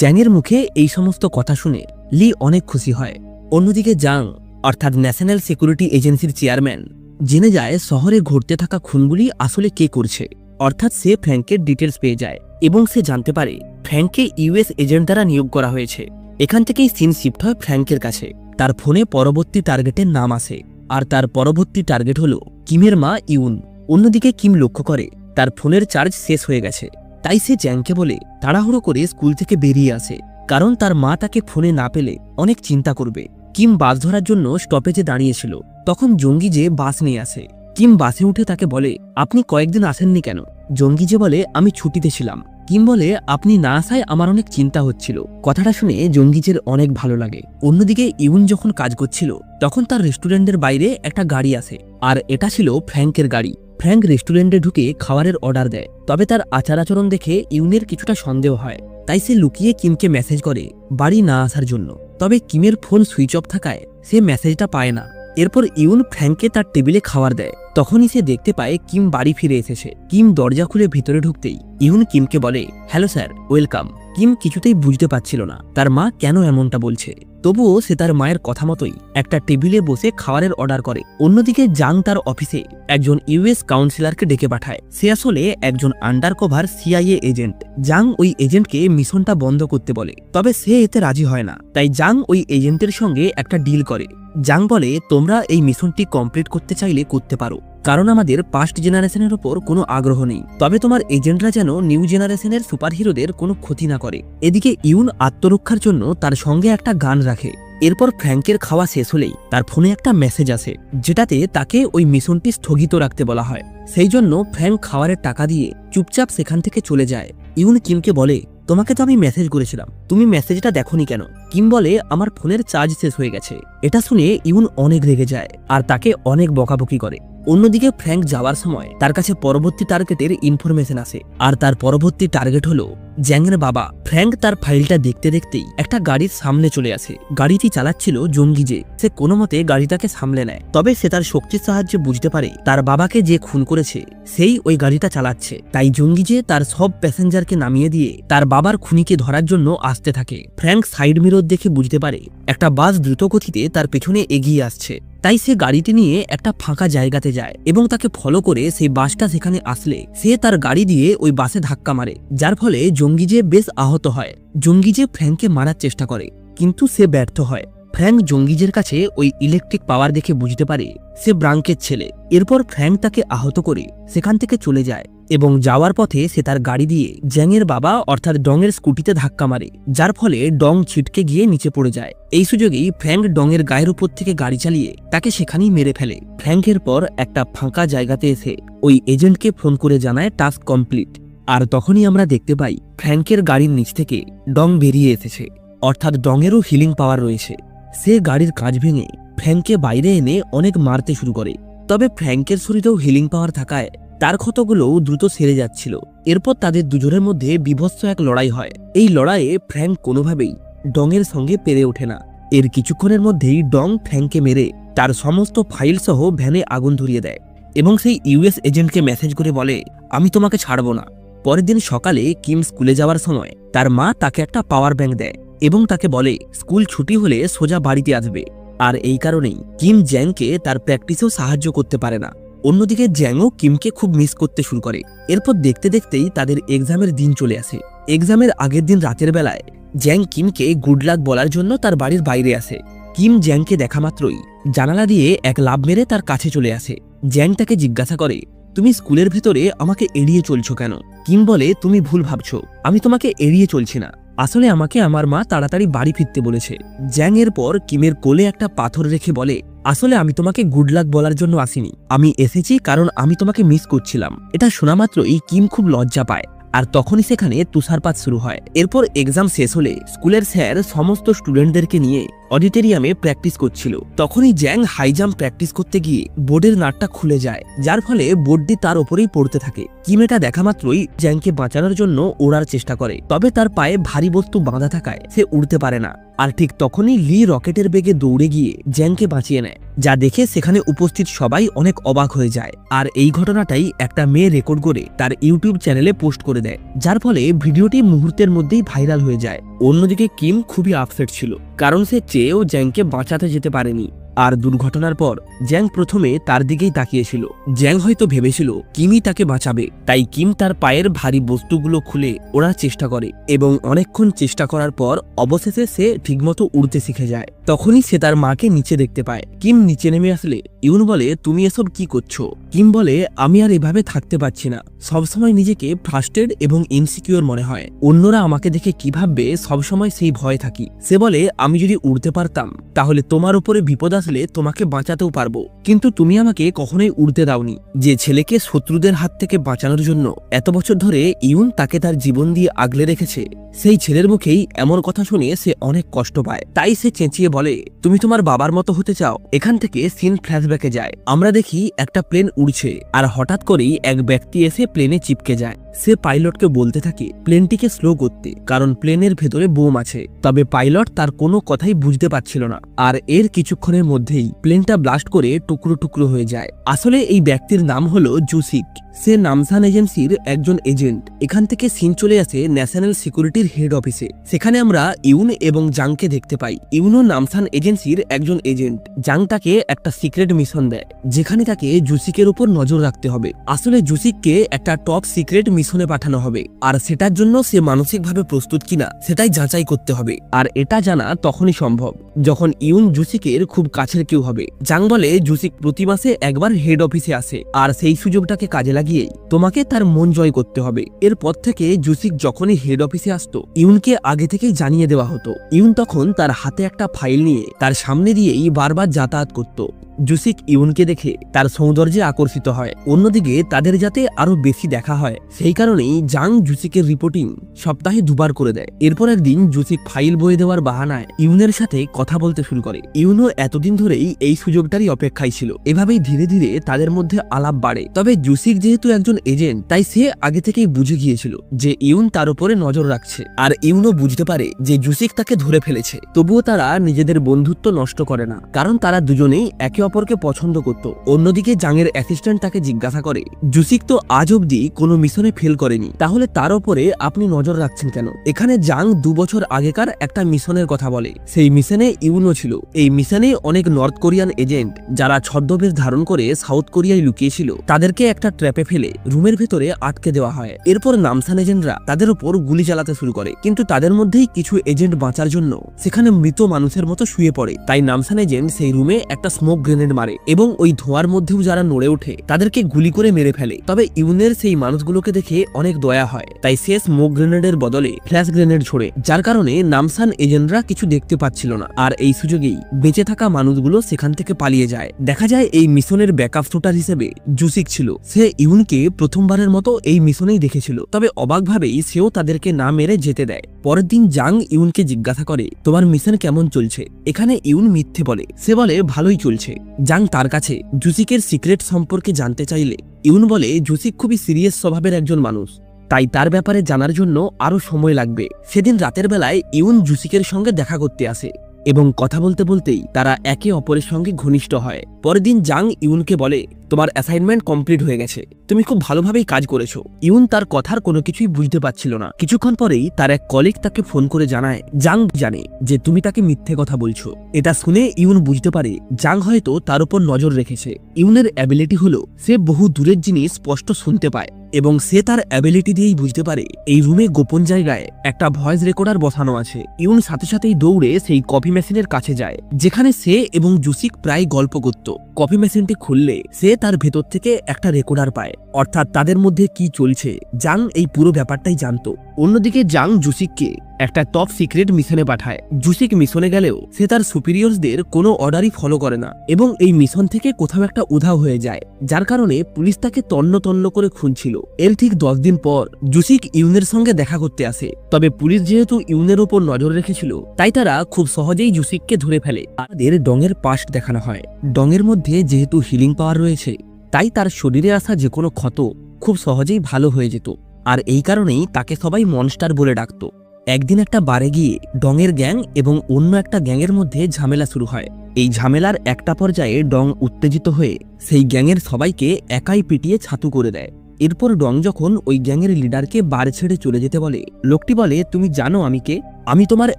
জ্যাংয়ের মুখে এই সমস্ত কথা শুনে লি অনেক খুশি হয়। অন্যদিকে জাং অর্থাৎ ন্যাশনাল সিকিউরিটি এজেন্সির চেয়ারম্যান জেনে যায় শহরে ঘটতে থাকা খুনগুলি আসলে কে করছে। অর্থাৎ সে ফ্র্যাঙ্কের ডিটেলস পেয়ে যায় এবং সে জানতে পারে ফ্র্যাঙ্ককে ইউএস এজেন্ট দ্বারা নিয়োগ করা হয়েছে। এখান থেকেই সিন শিফট হয় ফ্র্যাঙ্কের কাছে। তার ফোনে পরবর্তী টার্গেটের নাম আসে, আর তার পরবর্তী টার্গেট হলো কিমের মা ইউন। অন্যদিকে কিম লক্ষ্য করে তার ফোনের চার্জ শেষ হয়ে গেছে, তাই সে জ্যাংকে বলে তাড়াহুড়ো করে স্কুল থেকে বেরিয়ে আসে, কারণ তার মা তাকে ফোনে না পেলে অনেক চিন্তা করবে। কিম বাস ধরার জন্য স্টপেজে দাঁড়িয়েছিল, তখন জঙ্গিজে বাস নিয়ে আসে। কিম বাসে উঠে তাকে বলে, আপনি কয়েকদিন আসেননি কেন? জঙ্গিজে বলে, আমি ছুটিতে ছিলাম। কিম বলে, আপনি না আসায় আমার অনেক চিন্তা হচ্ছিল। কথাটা শুনে জঙ্গিজের অনেক ভালো লাগে। অন্যদিকে ইউন যখন কাজ করছিল, তখন তার রেস্টুরেন্টের বাইরে একটা গাড়ি আসে, আর এটা ছিল ফ্র্যাঙ্কের গাড়ি। ফ্র্যাঙ্ক রেস্টুরেন্টে ঢুকে খাবারের অর্ডার দেয়, তবে তার আচার আচরণ দেখে ইউনের কিছুটা সন্দেহ হয়, তাই সে লুকিয়ে কিমকে মেসেজ করে বাড়ি না আসার জন্য। তবে কিমের ফোন সুইচ অফ থাকায় সে মেসেজটা পায় না। এরপর ইউন ফ্র্যাঙ্ককে তার টেবিলে খাবার দেয়। তখনই সে দেখতে পায় কিম বাড়ি ফিরে এসেছে। কিম দরজা খুলে ভিতরে ঢুকতেই ইউন কিমকে বলে, হ্যালো স্যার, ওয়েলকাম। কিম কিছুতেই বুঝতে পারছিল না তার মা কেন এমনটা বলছে, তবুও সে তার মায়ের কথা মতোই একটা টেবিলে বসে খাবারের অর্ডার করে। অন্যদিকে জাং তার অফিসে একজন ইউএস কাউন্সিলরকে ডেকে পাঠায়। সে আসলে একজন আন্ডারকভার সিআইএ এজেন্ট। জাং ওই এজেন্টকে মিশনটা বন্ধ করতে বলে, তবে সে এতে রাজি হয় না। তাই জাং ওই এজেন্টের সঙ্গে একটা ডিল করে। জাং বলে, তোমরা এই মিশনটি কমপ্লিট করতে চাইলে করতে পারো, কারণ আমাদের পাস্ট জেনারেশনের উপর কোনো আগ্রহ নেই, তবে তোমার এজেন্টরা যেন নিউ জেনারেশনের সুপারহিরোদের কোনো ক্ষতি না করে। এদিকে ইউন আত্মরক্ষার জন্য তার সঙ্গে একটা গান রাখে। এরপর ফ্র্যাঙ্কের খাওয়া শেষ হলেই তার ফোনে একটা মেসেজ আসে, যেটাতে তাকে ওই মিশনটি স্থগিত রাখতে বলা হয়। সেই জন্য ফ্র্যাঙ্ক খাবারের টাকা দিয়ে চুপচাপ সেখান থেকে চলে যায়। ইউন কিমকে বলে, তোমাকে তো আমি মেসেজ করেছিলাম, তুমি মেসেজটা দেখোনি কেন? কিম বলে, আমার ফোনের চার্জ শেষ হয়ে গেছে। এটা শুনে ইউন অনেক রেগে যায় আর তাকে অনেক বকাবকি করে। অন্যদিকে ফ্র্যাঙ্ক যাওয়ার সময় তার কাছে পরবর্তী টার্গেটের ইনফরমেশন আসে, আর তার পরবর্তী টার্গেট হলো জ্যাংয়ের বাবা। ফ্র্যাঙ্ক তার ফাইলটা দেখতে দেখতেই একটা গাড়ির সামনে চলে আসে। গাড়িটি চালাচ্ছিল জঙ্গিজে। সে কোনো মতে গাড়িটাকে সামলে নেয়, তবে সে তার শক্তির সাহায্যে বুঝতে পারে তার বাবাকে যে খুন করেছে সেই ওই গাড়িটা চালাচ্ছে। তাই জঙ্গিজে তার সব প্যাসেঞ্জারকে নামিয়ে দিয়ে তার বাবার খুনিকে ধরার জন্য আসতে থাকে। ফ্র্যাঙ্ক সাইড মিরর দেখে বুঝতে পারে একটা বাস দ্রুতগতিতে তার পেছনে এগিয়ে আসছে। তাই সে গাড়িটি নিয়ে একটা ফাঁকা জায়গাতে যায় এবং তাকে ফলো করে সেই বাসটা সেখানে আসলে সে তার গাড়ি দিয়ে ওই বাসে ধাক্কা মারে, যার ফলে জঙ্গিজে বেশ আহত হয়। জঙ্গিজে ফ্র্যাঙ্ককে মারার চেষ্টা করে, কিন্তু সে ব্যর্থ হয়। ফ্র্যাঙ্ক জঙ্গিজের কাছে ওই ইলেকট্রিক পাওয়ার দেখে বুঝতে পারে সে ব্রাঙ্কের ছেলে। এরপর ফ্র্যাঙ্ক তাকে আহত করে সেখান থেকে চলে যায় এবং যাওয়ার পথে সে তার গাড়ি দিয়ে জ্যাংয়ের বাবা অর্থাৎ ডংয়ের স্কুটিতে ধাক্কা মারে, যার ফলে ডং ছিটকে গিয়ে নিচে পড়ে যায়। এই সুযোগেই ফ্র্যাঙ্ক ডংয়ের গায়ের উপর থেকে গাড়ি চালিয়ে তাকে সেখানেই মেরে ফেলে। ফ্র্যাঙ্কের পর একটা ফাঁকা জায়গাতে এসে ওই এজেন্টকে ফোন করে জানায় টাস্ক কমপ্লিট। আর তখনই আমরা দেখতে পাই ফ্র্যাঙ্কের গাড়ির নিচ থেকে ডং বেরিয়ে এসেছে, অর্থাৎ ডংয়েরও হিলিং পাওয়ার রয়েছে। সে গাড়ির কাঁচ ভেঙে ফ্র্যাঙ্ককে বাইরে এনে অনেক মারতে শুরু করে। তবে ফ্র্যাঙ্কের শরীরেও হিলিং পাওয়ার থাকায় তার ক্ষতগুলোও দ্রুত সেরে যাচ্ছিল। এরপর তাদের দুজনের মধ্যে বীভৎস এক লড়াই হয়। এই লড়াইয়ে ফ্র্যাঙ্ক কোনোভাবেই ডংয়ের সঙ্গে পেরে ওঠে না। এর কিছুক্ষণের মধ্যেই ডং ফ্র্যাঙ্ককে মেরে তার সমস্ত ফাইল সহ ভ্যানে আগুন ধরিয়ে দেয় এবং সেই ইউএস এজেন্টকে মেসেজ করে বলে, আমি তোমাকে ছাড়বো না। পরের দিন সকালে কিম স্কুলে যাওয়ার সময় তার মা তাকে একটা পাওয়ার ব্যাংক দেয় এবং তাকে বলে স্কুল ছুটি হলে সোজা বাড়িতে আসবে। আর এই কারণেই কিম জ্যাংকে তার প্র্যাকটিসেও সাহায্য করতে পারে না। অন্যদিকে জ্যাংও কিমকে খুব মিস করতে শুরু করে। এরপর দেখতে দেখতেই তাদের এক্সামের দিন চলে আসে। এক্সামের আগের দিন রাতের বেলায় জ্যাং কিমকে গুড লাক বলার জন্য তার বাড়ির বাইরে আসে। কিম জ্যাংকে দেখা মাত্রই জানালা দিয়ে এক লাফ মেরে তার কাছে চলে আসে। জ্যাং তাকে জিজ্ঞাসা করে, তুমি স্কুলের ভেতরে আমাকে এড়িয়ে চলছো কেন? কিম বলে, তুমি ভুল ভাবছো, আমি তোমাকে এড়িয়ে চলছি না, আসলে আমাকে আমার মা তাড়াতাড়ি বাড়ি ফিরতে বলেছে। জ্যাং এর পর কিমের কোলে একটা পাথর রেখে বলে, আসলে আমি তোমাকে গুড লাক বলার জন্য আসিনি, আমি এসেছি কারণ আমি তোমাকে মিস করছিলাম। এটা শোনা মাত্রই কিম খুব লজ্জা পায় আর তখনই সেখানে তুষারপাত শুরু হয়। এরপর এক্সাম শেষ হলে স্কুলের স্যার সমস্ত স্টুডেন্টদেরকে নিয়ে অডিটোরিয়ামে প্র্যাকটিস করছিল। তখনই জ্যাং হাই জাম্প প্র্যাকটিস করতে গিয়ে বোর্ডের নাটটা খুলে যায়, যার ফলে বোর্ডটি তার ওপরেই পড়তে থাকে। কিম এটা দেখা মাত্রই জ্যাংকে বাঁচানোর জন্য ওড়ার চেষ্টা করে, তবে তার পায়ে ভারী বস্তু বাঁধা থাকায় সে উড়তে পারে না। আর ঠিক তখনই লি রকেটের বেগে দৌড়ে গিয়ে জ্যাংকে বাঁচিয়ে নেয়, যা দেখে সেখানে উপস্থিত সবাই অনেক অবাক হয়ে যায়। আর এই ঘটনাটাই একটা মেয়ে রেকর্ড করে তার ইউটিউব চ্যানেলে পোস্ট করে দেয়, যার ফলে ভিডিওটি মুহূর্তের মধ্যেই ভাইরাল হয়ে যায়। অন্যদিকে কিম খুবই আপসেট ছিল, কারণ সে চেয়েও জ্যাংকে বাঁচাতে যেতে পারেনি। আর দুর্ঘটনার পর জ্যাং প্রথমে তার দিকেই তাকিয়েছিল। জ্যাং হয়তো ভেবেছিল কিমই তাকে বাঁচাবে, তাই কিম তার পায়ের ভারী বস্তুগুলো খুলে ওড়ার চেষ্টা করে এবং অনেকক্ষণ চেষ্টা করার পর অবশেষে সে ঠিকমতো উড়তে শিখে যায়। তখনই সে তার মাকে নিচে দেখতে পায়। কিম নিচে নেমে আসলে ইউন বলে, তুমি এসব কি করছো? কিম বলে, আমি আর এভাবে থাকতে পারছি না, সবসময় নিজেকে ফ্রাস্ট্রেটেড এবং ইনসিকিউর মনে হয়, অন্যরা আমাকে দেখে কি ভাববে সবসময় সেই ভয় থাকি। সে বলে, আমি যদি উড়তে পারতাম তাহলে তোমার উপরে বিপদ আসলে তোমাকে বাঁচাতেও পারবো, কিন্তু তুমি আমাকে কখনোই উড়তে দাওনি। যে ছেলেকে শত্রুদের হাত থেকে বাঁচানোর জন্য এত বছর ধরে ইউন তাকে তার জীবন দিয়ে আগলে রেখেছে, সেই ছেলের মুখেই এমন কথা শুনে সে অনেক কষ্ট পায়। তাই সে চেঁচিয়ে বলে, তুমি তোমার বাবার মতো হতে চাও? এখান থেকে সিন ফ্ল্যাশব্যাকে যায়। আমরা দেখি একটা প্লেন উড়ছে আর হঠাৎ করেই এক ব্যক্তি এসে প্লেনে চিপকে যায়। সে পাইলটকে বলতে থাকে প্লেনটিকে স্লো করতে, কারণ প্লেনের ভেতরে বোম আছে। তবে পাইলট তার কোনো কথাই বুঝতে পারছিল না, আর এর কিছুক্ষণের মধ্যেই প্লেনটা ব্লাস্ট করে টুকরো টুকরো হয়ে যায়। আসলে এই ব্যক্তির নাম হলো জুসিক। সে নামসান এজেন্সির একজন এজেন্ট। এখান থেকে সিন চলে আসে ন্যাশনাল সিকিউরিটির হেড অফিসে। সেখানে আমরা ইউন এবং জাংকে দেখতে পাই। ইউনও নামসান এজেন্সির একজন এজেন্ট। জাং তাকে একটা সিক্রেট মিশন দেয়, যেখানে তাকে জুসিকের উপর নজর রাখতে হবে। আসলে জুসিককে একটা টপ সিক্রেট মিশনে পাঠানো হবে, আর সেটার জন্য সে মানসিকভাবে প্রস্তুত কিনা সেটাই যাচাই করতে হবে। আর এটা জানা তখনই সম্ভব যখন ইউন জুসিকের খুব কাছের কেউ হবে। জাং বলে জুসিক প্রতি মাসে একবার হেড অফিসে আসে, আর সেই সুযোগটাকে কাজে লাগিয়েই তোমাকে তার মন জয় করতে হবে। এরপর থেকে জুসিক যখনই হেড অফিসে আসতো ইউনকে আগে থেকেই জানিয়ে দেওয়া হতো। ইউন তখন তার হাতে একটা ফাইল নিয়ে তার সামনে দিয়েই বারবার যাতায়াত করত। জুসিক ইউনকে দেখে তার সৌন্দর্যে আকর্ষিত হয়। অন্যদিকে তাদের যাতে আরো বেশি দেখা হয় সেই কারণেই জাং জুসিকের রিপোর্টিং সপ্তাহে দুবার করে দেয়। এরপর একদিন জুসিক ফাইল বয়ে দেওয়ার বাহানায় ইউনের সাথে কথা বলতে শুরু করে। ইউনও এতদিন ধরেই এই সুযোগটারই অপেক্ষায় ছিল। এভাবেই ধীরে ধীরে তাদের মধ্যে আলাপ বাড়ে। তবে জুসিক যেহেতু একজন এজেন্ট তাই সে আগে থেকেই বুঝে গিয়েছিল যে ইউন তার উপরে নজর রাখছে, আর ইউনও বুঝতে পারে যে জুসিক তাকে ধরে ফেলেছে। তবুও তারা নিজেদের বন্ধুত্ব নষ্ট করে না, কারণ তারা দুজনেই একে অপরকে পছন্দ করত। অন্যদিকে জাংয়ের অ্যাসিস্ট্যান্ট তাকে জিজ্ঞাসা করে, জুসিক তো আজ অব্দি কোনো মিশনে ফেল করেনি, তাহলে তার উপরে আপনি নজর রাখছেন কেন? এখানে জাং 2 বছর আগেকার একটা মিশনের কথা বলে। সেই মিশনে ইউনও ছিল। এই মিশনে অনেক নর্থ কোরিয়ান এজেন্ট যারা ছদ্মবেশ ধারণ করে সাউথ কোরিয়ায় লুকিয়েছিল তাদেরকে একটা ট্র্যাপে ফেলে রুমের ভেতরে আটকে দেওয়া হয়। এরপর নামসান এজেন্টরা তাদের উপর গুলি চালাতে শুরু করে, কিন্তু তাদের মধ্যেই কিছু এজেন্ট বাঁচার জন্য সেখানে মৃত মানুষের মতো শুয়ে পড়ে। তাই নামসান এজেন্ট সেই রুমে একটা স্মোক গ্রেনেড মারে এবং ওই ধোঁয়ার মধ্যেও যারা নড়ে ওঠে তাদেরকে গুলি করে মেরে ফেলে। তবে ইউনের সেই মানুষগুলোকে দেখে অনেক দয়া হয়, তাই সে স্মোক গ্রেনেডের বদলে ফ্ল্যাশ গ্রেনেড ছোড়ে, যার কারণে নামসান এজেন্টরা কিছু দেখতে পাচ্ছিল না। আর এই সুযোগেই বেঁচে থাকা মানুষগুলো সেখান থেকে পালিয়ে যায়। দেখা যায় এই মিশনের ব্যাকআপ শুটার হিসেবে জুসিক ছিল। সে ইউনকে প্রথমবারের মতো এই মিশনেই দেখেছিল, তবে অবাকভাবেই সেও তাদেরকে না মেরে যেতে দেয়। পরের দিন জাং ইউনকে জিজ্ঞাসা করে, তোমার মিশন কেমন চলছে? এখানে ইউন মিথ্যে বলে। সে বলে ভালোই চলছে। জাং তার কাছে জুসিকের সিক্রেট সম্পর্কে জানতে চাইলে ইউন বলে জুসিক খুবই সিরিয়াস স্বভাবের একজন মানুষ, তাই তার ব্যাপারে জানার জন্য আরো সময় লাগবে। সেদিন রাতের বেলায় ইউন জুসিকের সঙ্গে দেখা করতে আসে এবং কথা বলতে বলতেই তারা একে অপরের সঙ্গে ঘনিষ্ঠ হয়। পরের দিন জাং ইউনকে বলে, তোমার অ্যাসাইনমেন্ট কমপ্লিট হয়ে গেছে, তুমি খুব ভালোভাবেই কাজ করেছো। ইউন তার কথার কোনো কিছুই বুঝতে পারছিল না। কিছুক্ষণ পরেই তার এক কলিগ তাকে ফোন করে জানায় জাং জানে যে তুমি তাকে মিথ্যে কথা বলছো। এটা শুনে ইউন বুঝতে পারে জাং হয়তো তার উপর নজর রেখেছে। ইউনের অ্যাবিলিটি হলো সে বহু দূরের জিনিস স্পষ্ট শুনতে পায় এবং সে তার অ্যাবিলিটি দিয়েই বুঝতে পারে এই রুমে গোপন জায়গায় একটা ভয়েস রেকর্ডার বসানো আছে। ইউন সাথে সাথেই দৌড়ে সেই কফি মেশিনের কাছে যায় যেখানে সে এবং জুসিক প্রায় গল্প করত। কফি মেশিনটি খুললে সে তার ভেতর থেকে একটা রেকর্ডার পায়, অর্থাৎ তাদের মধ্যে কি চলছে জাং এই পুরো ব্যাপারটাই জানতো। অন্যদিকে জাং জুসিককে একটা টপ সিক্রেট মিশনে পাঠায়। জুসিক মিশনে গেলেও সে তার সুপিরিয়র্সদের কোনো অর্ডারই ফলো করে না এবং এই মিশন থেকে কোথাও একটা উধাও হয়ে যায়, যার কারণে পুলিশ তাকে তন্ন তন্ন করে খুঁজছিল। এর ঠিক 10 দিন পর জুসিক ইউনের সঙ্গে দেখা করতে আসে। তবে পুলিশ যেহেতু ইউনের উপর নজর রেখেছিল তাই তারা খুব সহজেই জুসিককে ধরে ফেলে। তাদের ডংয়ের পাস্ট দেখানো হয়। ডংয়ের মধ্যে যেহেতু হিলিং পাওয়ার রয়েছে তাই তার শরীরে আসা যে কোনো ক্ষত খুব সহজেই ভালো হয়ে যেত, আর এই কারণেই তাকে সবাই মনস্টার বলে ডাকত। একদিন একটা বারে গিয়ে ডংয়ের গ্যাং এবং অন্য একটা গ্যাংয়ের মধ্যে ঝামেলা শুরু হয়। এই ঝামেলার একটা পর্যায়ে ডং উত্তেজিত হয়ে সেই গ্যাংয়ের সবাইকে একাই পিটিয়ে ছাতু করে দেয়। এরপর ডং যখন ওই গ্যাংয়ের লিডারকে বার ছেড়ে চলে যেতে বলে, লোকটি বলে, তুমি জানো আমি কে? আমি তোমার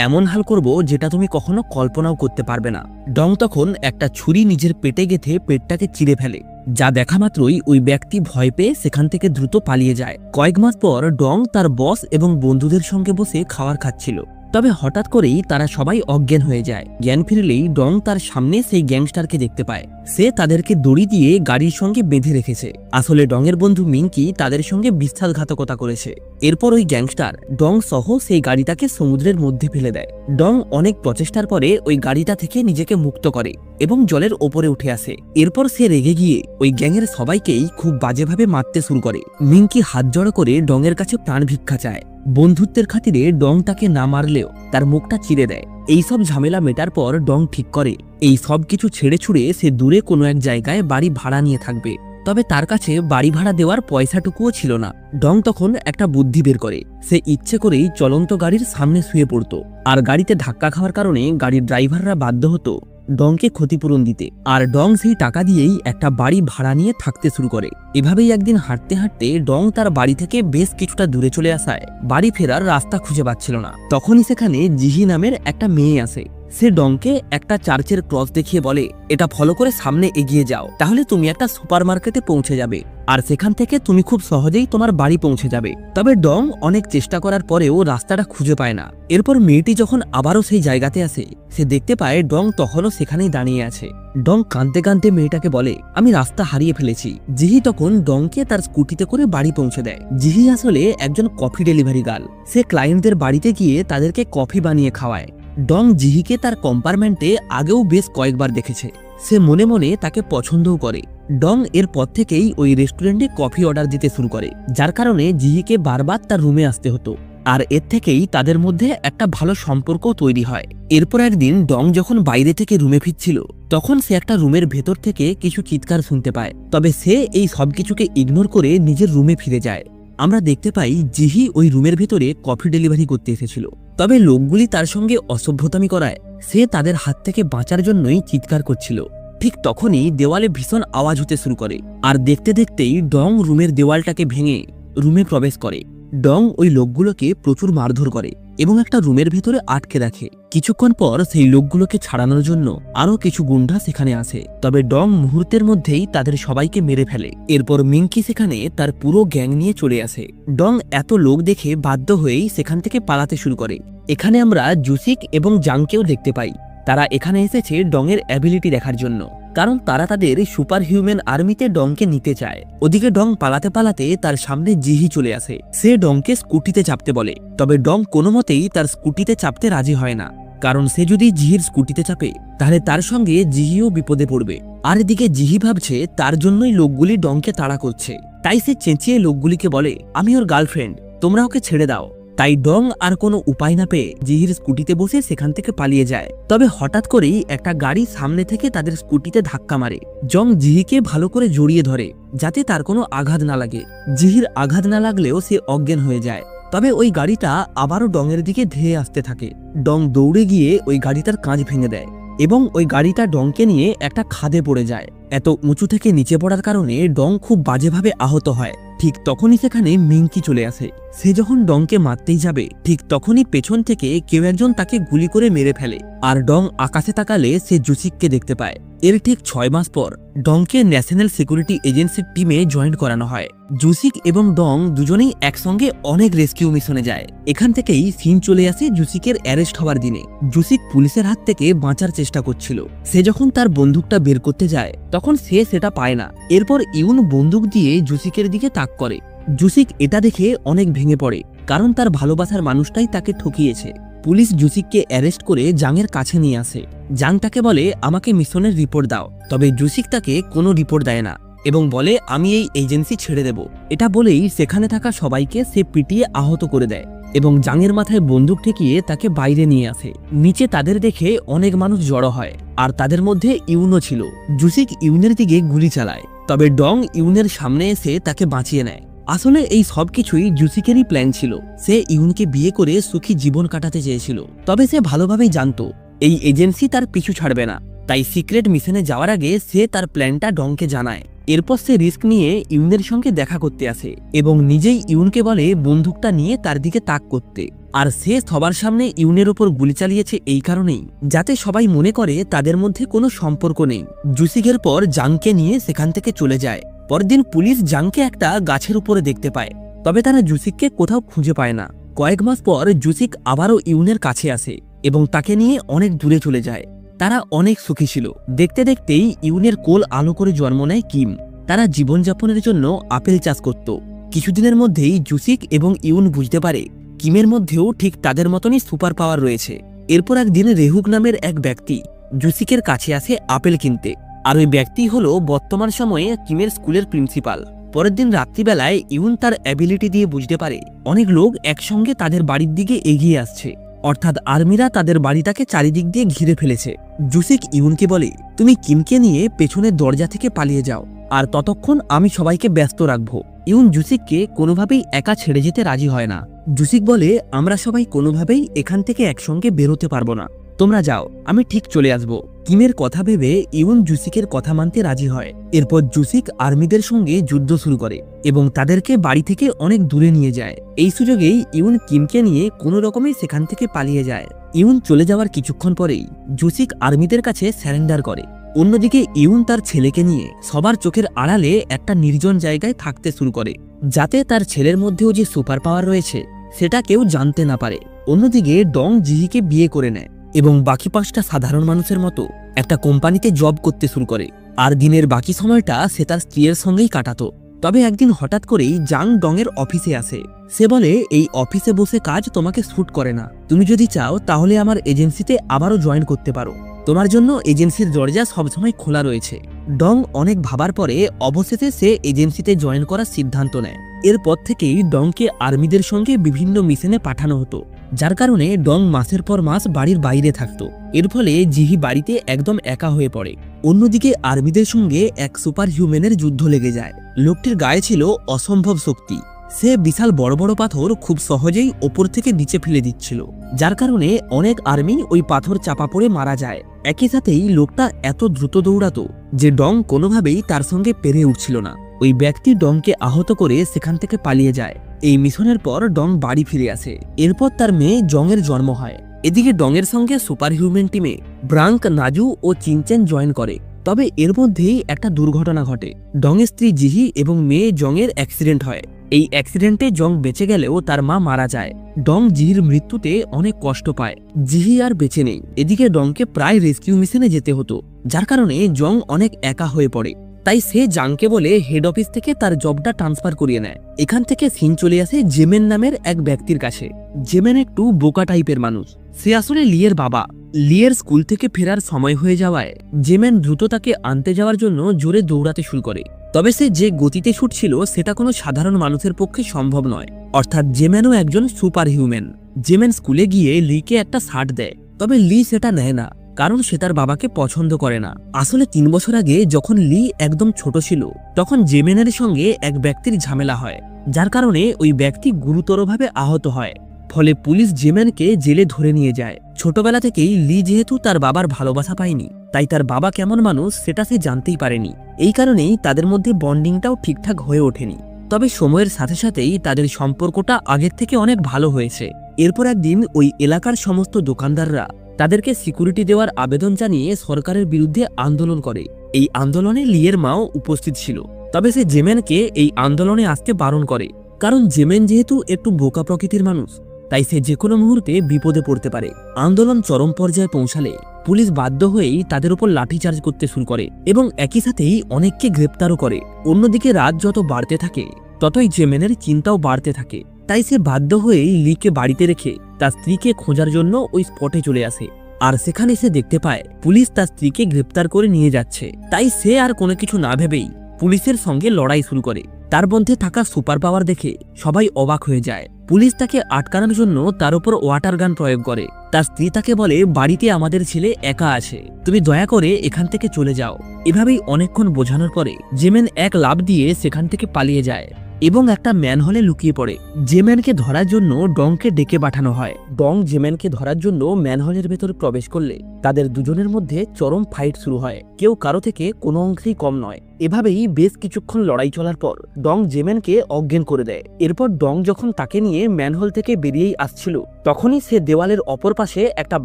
এমন হাল করব যেটা তুমি কখনো কল্পনাও করতে পারবে না। ডং তখন একটা ছুরি নিজের পেটে গেঁথে পেটটাকে চিরে ফেলে, যা দেখা মাত্রই ওই ব্যক্তি ভয় পেয়ে সেখান থেকে দ্রুত পালিয়ে যায়। কয়েক মাস পর ডং তার বস এবং বন্ধুদের সঙ্গে বসে খাবার খাচ্ছিল, তবে হঠাৎ করেই তারা সবাই অজ্ঞান হয়ে যায়। জ্ঞান ফিরলেই ডং তার সামনে সেই গ্যাংস্টারকে দেখতে পায়। সে তাদেরকে দড়ি দিয়ে গাড়ির সঙ্গে বেঁধে রেখেছে। আসলে ডংয়ের বন্ধু মিংকি তাদের সঙ্গে বিশ্বাসঘাতকতা করেছে। এরপর ওই গ্যাংস্টার ডং সহ সেই গাড়িটাকে সমুদ্রের মধ্যে ফেলে দেয়। ডং অনেক প্রচেষ্টার পরে ওই গাড়িটা থেকে নিজেকে মুক্ত করে এবং জলের ওপরে উঠে আসে। এরপর সে রেগে গিয়ে ওই গ্যাংয়ের সবাইকেই খুব বাজেভাবে মারতে শুরু করে। মিংকি হাত জড়ো করে ডংয়ের কাছে প্রাণ ভিক্ষা চায়। বন্ধুত্বের খাতিরে ডং তাকে না মারলেও তার মুখটা চিরে দেয়। এইসব ঝামেলা মেটার পর ডং ঠিক করে এই সব কিছু ছেড়ে ছুড়ে সে দূরে কোনো এক জায়গায় বাড়ি ভাড়া নিয়ে থাকবে। তবে তার কাছে বাড়ি ভাড়া দেওয়ার পয়সাটুকুও ছিল না। ডং তখন একটা বুদ্ধি বের করে। সে ইচ্ছে করেই চলন্ত গাড়ির সামনে শুয়ে পড়তো, আর গাড়িতে ধাক্কা খাওয়ার কারণে গাড়ির ড্রাইভাররা বাধ্য হতো ডংকে ক্ষতিপূরণ দিতে, আর ডং সেই টাকা দিয়েই একটা বাড়ি ভাড়া নিয়ে থাকতে শুরু করে। এভাবেই একদিন হাঁটতে হাঁটতে ডং তার বাড়ি থেকে বেশ কিছুটা দূরে চলে আসায় বাড়ি ফেরার রাস্তা খুঁজে পাচ্ছিল না। তখনই সেখানে জিহি নামের একটা মেয়ে আসে। সে ডংকে একটা চার্চের ক্রস দেখিয়ে বলে, এটা ফলো করে সামনে এগিয়ে যাও, তাহলে তুমি একটা সুপারমার্কেটে পৌঁছে যাবে আর সেখান থেকে তুমি খুব সহজেই তোমার বাড়ি পৌঁছে যাবে। তবে ডং অনেক চেষ্টা করার পরেও রাস্তাটা খুঁজে পায় না। এরপর মেয়েটি যখন আবারও সেই জায়গাতে আসে, সে দেখতে পায় ডং তখনও সেখানেই দাঁড়িয়ে আছে। ডং কাঁদতে কাঁদতে মেয়েটাকে বলে, আমি রাস্তা হারিয়ে ফেলেছি। জিহি তখন ডংকে তার স্কুটিতে করে বাড়ি পৌঁছে দেয়। জিহি আসলে একজন কফি ডেলিভারি গার্ল। সে ক্লায়েন্টদের বাড়িতে গিয়ে তাদেরকে কফি বানিয়ে খাওয়ায়। ডং জিহিকে তার কম্পার্টমেন্টে আগেও বেশ কয়েকবার দেখেছে। সে মনে মনে তাকে পছন্দও করে। ডং এরপর থেকেই ওই রেস্টুরেন্টে কফি অর্ডার দিতে শুরু করে, যার কারণে জিহিকে বারবার তার রুমে আসতে হতো। আর এর থেকেই তাদের মধ্যে একটা ভালো সম্পর্ক তৈরি হয়। এরপর একদিন ডং যখন বাইরে থেকে রুমে ফিরছিল, তখন সে একটা রুমের ভেতর থেকে কিছু চিৎকার শুনতে পায়। তবে সে এই সবকিছুকে ইগনোর করে নিজের রুমে ফিরে যায়। আমরা দেখতে পাই জিহি ওই রুমের ভেতরে কফি ডেলিভারি করতে এসেছিল। তবে লোকগুলি তার সঙ্গে অসভ্যতামি করায় সে তাদের হাত থেকে বাঁচার জন্যই চিৎকার করছিল। ঠিক তখনই দেওয়ালে ভীষণ আওয়াজ হতে শুরু করে, আর দেখতে দেখতেই ডং রুমের দেওয়ালটাকে ভেঙে রুমে প্রবেশ করে। ডং ওই লোকগুলোকে প্রচুর মারধর করে এবং একটা রুমের ভেতরে আটকে রাখে। কিছুক্ষণ পর সেই লোকগুলোকে ছাড়ানোর জন্য আরো কিছু গুন্ডা সেখানে আসে। তবে ডং মুহূর্তের মধ্যেই তাদের সবাইকে মেরে ফেলে। এরপর মিঙ্কি সেখানে তার পুরো গ্যাং নিয়ে চলে আসে। ডং এত লোক দেখে বাধ্য হয়েই সেখান থেকে পালাতে শুরু করে। এখানে আমরা জুসিক এবং জাংকেও দেখতে পাই। তারা এখানে এসেছে ডংয়ের অ্যাবিলিটি দেখার জন্য, কারণ তারা তাদের সুপার হিউম্যান আর্মিতে ডংকে নিতে চায়। ওদিকে ডং পালাতে পালাতে তার সামনে জিহি চলে আসে। সে ডংকে স্কুটিতে চাপতে বলে, তবে ডং কোনো মতেই তার স্কুটিতে চাপতে রাজি হয় না, কারণ সে যদি জিহির স্কুটিতে চাপে তাহলে তার সঙ্গে জিহিও বিপদে পড়বে। আর এদিকে জিহি ভাবছে তার জন্যই লোকগুলি ডংকে তাড়া করছে, তাই সে চেঁচিয়ে লোকগুলিকে বলে, আমি ওর গার্লফ্রেন্ড, তোমরা ওকে ছেড়ে দাও। তাই ডং আর কোনো উপায় না পেয়ে জিহির স্কুটিতে বসে সেখান থেকে পালিয়ে যায়। তবে হঠাৎ করেই একটা গাড়ি সামনে থেকে তাদের স্কুটিতে ধাক্কা মারে। জং জিহিকে ভালো করে জড়িয়ে ধরে যাতে তার কোনো আঘাত না লাগে। জিহির আঘাত না লাগলেও সে অজ্ঞান হয়ে যায়। তবে ওই গাড়িটা আবারও ডংয়ের দিকে ধেয়ে আসতে থাকে। ডং দৌড়ে গিয়ে ওই গাড়িটার কাঁচ ভেঙে দেয় এবং ওই গাড়িটা ডংকে নিয়ে একটা খাদে পড়ে যায়। এত উঁচু থেকে নিচে পড়ার কারণে ডং খুব বাজেভাবে আহত হয়। ঠিক তখনই সেখানে মিঙ্কি চলে আসে। সে যখন ডংকে মারতেই যাবে, ঠিক তখনই পেছন থেকে কেউ একজন তাকে গুলি করে মেরে ফেলে। আর ডং আকাশে তাকালে সে জুসিককে দেখতে পায়। এর ঠিক 6 মাস পর ডংকে ন্যাশনাল সিকিউরিটি এজেন্সির টিমে জয়েন করানো হয়। জুসিক এবং ডং দুজনেই একসঙ্গে অনেক রেস্কিউ মিশনে যায়। এখান থেকেই সিন চলে আসে জুসিকের অ্যারেস্ট হওয়ার দিনে। জুসিক পুলিশের হাত থেকে বাঁচার চেষ্টা করছিল। সে যখন তার বন্দুকটা বের করতে যায় তখন সে সেটা পায় না। এরপর ইউন বন্দুক দিয়ে জুসিকের দিকে তাক করে। জুসিক এটা দেখে অনেক ভেঙে পড়ে, কারণ তার ভালোবাসার মানুষটাই তাকে ঠকিয়েছে। পুলিশ জুসিককে অ্যারেস্ট করে জাংয়ের কাছে নিয়ে আসে। জাং তাকে বলে, আমাকে মিশনের রিপোর্ট দাও। তবে জুসিক তাকে কোনো রিপোর্ট দেয় না এবং বলে, আমি এই এজেন্সি ছেড়ে দেব। এটা বলেই সেখানে থাকা সবাইকে সে পিটিয়ে আহত করে দেয় এবং জাংয়ের মাথায় বন্দুক ঠেকিয়ে তাকে বাইরে নিয়ে আসে। নিচে তাদের দেখে অনেক মানুষ জড়ো হয়, আর তাদের মধ্যে ইউনও ছিল। জুসিক ইউনের দিকে গুলি চালায়, তবে ডং ইউনের সামনে এসে তাকে বাঁচিয়ে নেয়। আসলে এই সবকিছুই জুসিকেরই প্ল্যান ছিল। সে ইউনকে বিয়ে করে সুখী জীবন কাটাতে চেয়েছিল। তবে সে ভালোভাবেই জানতো এই এজেন্সি তার পিছু ছাড়বে না। তাই সিক্রেট মিশনে যাওয়ার আগে সে তার প্ল্যানটা ডংকে জানায়। এরপর সে রিস্ক নিয়ে ইউনের সঙ্গে দেখা করতে আসে এবং নিজেই ইউনকে বলে বন্দুকটা নিয়ে তার দিকে তাক করতে। আর সে সবার সামনে ইউনের ওপর গুলি চালিয়েছে এই কারণেই যাতে সবাই মনে করে তাদের মধ্যে কোনো সম্পর্ক নেই। জুসিকের পর জাংকে নিয়ে সেখান থেকে চলে যায়। পরদিন পুলিশ জাংকে একটা গাছের উপরে দেখতে পায়, তবে তারা জুসিককে কোথাও খুঁজে পায় না। কয়েক মাস পর জুসিক আবারও ইউনের কাছে আসে এবং তাকে নিয়ে অনেক দূরে চলে যায়। তারা অনেক সুখী ছিল। দেখতে দেখতেই ইউনের কোল আলো করে জন্ম নেয় কিম। তারা জীবনযাপনের জন্য আপেল চাষ করত। কিছুদিনের মধ্যেই জুসিক এবং ইউন বুঝতে পারে কিমের মধ্যেও ঠিক তাদের মতনই সুপার পাওয়ার রয়েছে। এরপর একদিন রেহুক নামের এক ব্যক্তি জুসিকের কাছে আসে আপেল কিনতে, আর ওই ব্যক্তি হলো বর্তমান সময়ে কিমের স্কুলের প্রিন্সিপাল। পরের দিন রাত্রিবেলায় ইউন তার অ্যাবিলিটি দিয়ে বুঝতে পারে অনেক লোক একসঙ্গে তাদের বাড়ির দিকে এগিয়ে আসছে, অর্থাৎ আর্মিরা তাদের বাড়িটাকে চারিদিক দিয়ে ঘিরে ফেলেছে। জুসিক ইউনকে বলে, তুমি কিমকে নিয়ে পেছনের দরজা থেকে পালিয়ে যাও, আর ততক্ষণ আমি সবাইকে ব্যস্ত রাখবো। ইউন জুসিককে কোনোভাবেই একা ছেড়ে যেতে রাজি হয় না। জুসিক বলে, আমরা সবাই কোনোভাবেই এখান থেকে একসঙ্গে বেরোতে পারবো না। তোমরা যাও, আমি ঠিক চলে আসব। কিমের কথা ভেবে ইউন জুসিকের কথা মানতে রাজি হয়। এরপর জুসিক আর্মিদের সঙ্গে যুদ্ধ শুরু করে এবং তাদেরকে বাড়ি থেকে অনেক দূরে নিয়ে যায়। এই সুযোগেই ইউন কিমকে নিয়ে কোনো রকমেই সেখান থেকে পালিয়ে যায়। ইউন চলে যাওয়ার কিছুক্ষণ পরেই জুসিক আর্মিদের কাছে স্যারেন্ডার করে। অন্যদিকে ইউন তার ছেলেকে নিয়ে সবার চোখের আড়ালে একটা নির্জন জায়গায় থাকতে শুরু করে, যাতে তার ছেলের মধ্যেও যে সুপার পাওয়ার রয়েছে সেটা কেউ জানতে না পারে। অন্যদিকে ডং জিহিকে বিয়ে করে নেয় এবং বাকি 5টা সাধারণ মানুষের মতো একটা কোম্পানিতে জব করতে শুরু করে। আর দিনের বাকি সময়টা সে তার স্ত্রীর সঙ্গেই কাটাতো। তবে একদিন হঠাৎ করেই জাং ডং এর অফিসে আসে। সে বলে, এই অফিসে বসে কাজ তোমাকে স্যুট করে না, তুমি যদি চাও তাহলে আমার এজেন্সিতে আবারও জয়েন করতে পারো, তোমার জন্য এজেন্সির দরজা সবসময় খোলা রয়েছে। ডং অনেক ভাবার পরে অবশেষে সে এজেন্সিতে জয়েন করার সিদ্ধান্ত নেয়। এরপর থেকেই ডংকে আর্মিদের সঙ্গে বিভিন্ন মিশনে পাঠানো হতো, যার কারণে ডং মাসের পর মাস বাড়ির বাইরে থাকতো। এর ফলে জিহি বাড়িতে একদম একা হয়ে পড়ে। অন্যদিকে আর্মিদের সঙ্গে এক সুপার হিউম্যানের যুদ্ধ লেগে যায়। লোকটির গায়ে ছিল অসম্ভব শক্তি। সে বিশাল বড় বড় পাথর খুব সহজেই ওপর থেকে নিচে ফেলে দিচ্ছিল, যার কারণে অনেক আর্মি ওই পাথর চাপা পড়ে মারা যায়। একই সাথেই লোকটা এত দ্রুত দৌড়াতো যে ডং কোনোভাবেই তার সঙ্গে পেরে উঠছিল না। ওই ব্যক্তি ডংকে আহত করে সেখান থেকে পালিয়ে যায়। এই মিশনের পর ডং বাড়ি ফিরে আসে। এরপর তার মেয়ে জং এর জন্ম হয়। এদিকে ডং এর সঙ্গে সুপার হিউম্যান টিমে ব্রাঙ্ক, নাজু ও চিনচেন জয়েন করে। তবে এর মধ্যেই একটা দুর্ঘটনা ঘটে। ডং এর স্ত্রী জিহি এবং মেয়ে জং এর অ্যাক্সিডেন্ট হয়। এই অ্যাক্সিডেন্টে জং বেঁচে গেলেও তার মা মারা যায়। ডং জিহির মৃত্যুতে অনেক কষ্ট পায়। জিহি আর বেঁচে নেই। এদিকে ডংকে প্রায় রেস্কিউ মিশনে যেতে হতো, যার কারণে জং অনেক একা হয়ে পড়ে। তাই সে জাংকে বলে হেড অফিস থেকে তার জবটা ট্রান্সফার করিয়ে নেয়। এখান থেকে সিন চলে আসে জেমেন নামের এক ব্যক্তির কাছে। জেমেন একটু বোকা টাইপের মানুষ। সে আসলে লিয়ের বাবা। লিয়ের স্কুল থেকে ফেরার সময় হয়ে যাওয়ায় জেমেন দ্রুত তাকে আনতে যাওয়ার জন্য জোরে দৌড়াতে শুরু করে। তবে সে যে গতিতে ছুটছিল সেটা কোনো সাধারণ মানুষের পক্ষে সম্ভব নয়। অর্থাৎ জেমেনও একজন সুপার হিউম্যান। জেমেন স্কুলে গিয়ে লিকে একটা শার্ট দেয়, তবে লি সেটা নেয় না, কারণ সে তার বাবাকে পছন্দ করে না। আসলে 3 বছর আগে যখন লি একদম ছোট ছিল তখন জেমেনের সঙ্গে এক ব্যক্তির ঝামেলা হয়, যার কারণে ওই ব্যক্তি গুরুতরভাবে আহত হয়। ফলে পুলিশ জেমেনকে জেলে ধরে নিয়ে যায়। ছোটবেলা থেকেই লি যেহেতু তার বাবার ভালোবাসা পায়নি, তাই তার বাবা কেমন মানুষ সেটা সে জানতেই পারেনি। এই কারণেই তাদের মধ্যে বন্ডিংটাও ঠিকঠাক হয়ে ওঠেনি। তবে সময়ের সাথে সাথেই তাদের সম্পর্কটা আগের থেকে অনেক ভালো হয়েছে। এরপর একদিন ওই এলাকার সমস্ত দোকানদাররা তাদেরকে সিকিউরিটি দেওয়ার আবেদন জানিয়ে সরকারের বিরুদ্ধে আন্দোলন করে। এই আন্দোলনে লিয়ের মাও উপস্থিত ছিল। তবে সে জেমেনকে এই আন্দোলনে আসতে বারণ করে, কারণ জেমেন যেহেতু একটু বোকা প্রকৃতির মানুষ, তাই সে যে কোনো মুহূর্তে বিপদে পড়তে পারে। আন্দোলন চরম পর্যায়ে পৌঁছালে পুলিশ বাধ্য হয়েই তাদের উপর লাঠিচার্জ করতে শুরু করে এবং একই সাথেই অনেককে গ্রেপ্তারও করে। অন্যদিকে রাত যত বাড়তে থাকে ততই জেমেনের চিন্তাও বাড়তে থাকে। তাই সে বাধ্য হয়েই লিকে বাড়িতে রেখে তার স্ত্রীকে খোঁজার জন্য ওই স্পটে চলে আসে। আর সেখানে সে দেখতে পায় পুলিশ তার স্ত্রীকে গ্রেপ্তার করে নিয়ে যাচ্ছে। তাই সে আর কোনো কিছু না ভেবেই পুলিশের সঙ্গে লড়াই শুরু করে। তার মধ্যে থাকা সুপার পাওয়ার দেখে সবাই অবাক হয়ে যায়। পুলিশ তাকে আটকানোর জন্য তার উপর ওয়াটার গান প্রয়োগ করে। তার স্ত্রী তাকে বলে, বাড়িতে আমাদের ছেলে একা আছে, তুমি দয়া করে এখান থেকে চলে যাও। এভাবেই অনেকক্ষণ বোঝানোর পরে জেমেন এক লাফ দিয়ে সেখান থেকে পালিয়ে যায় এবং একটা ম্যানহলে লুকিয়ে পড়ে। জেমেনকে ধরার জন্য ডংকে ডেকে পাঠানো হয়। ডং জেমেনকে ধরার জন্য ম্যানহলের ভেতর প্রবেশ করলে তাদের দুজনের মধ্যে চরম ফাইট শুরু হয়। কেউ কারো থেকে কোনো অংশেই কম নয়। এভাবেই বেশ কিছুক্ষণ লড়াই চলার পর ডং জেমেনকে অজ্ঞান করে দেয়। এরপর ডং যখন তাকে নিয়ে ম্যানহোল থেকে বেরিয়েই আসছিল, তখনই সে দেওয়ালের অপর পাশে একটা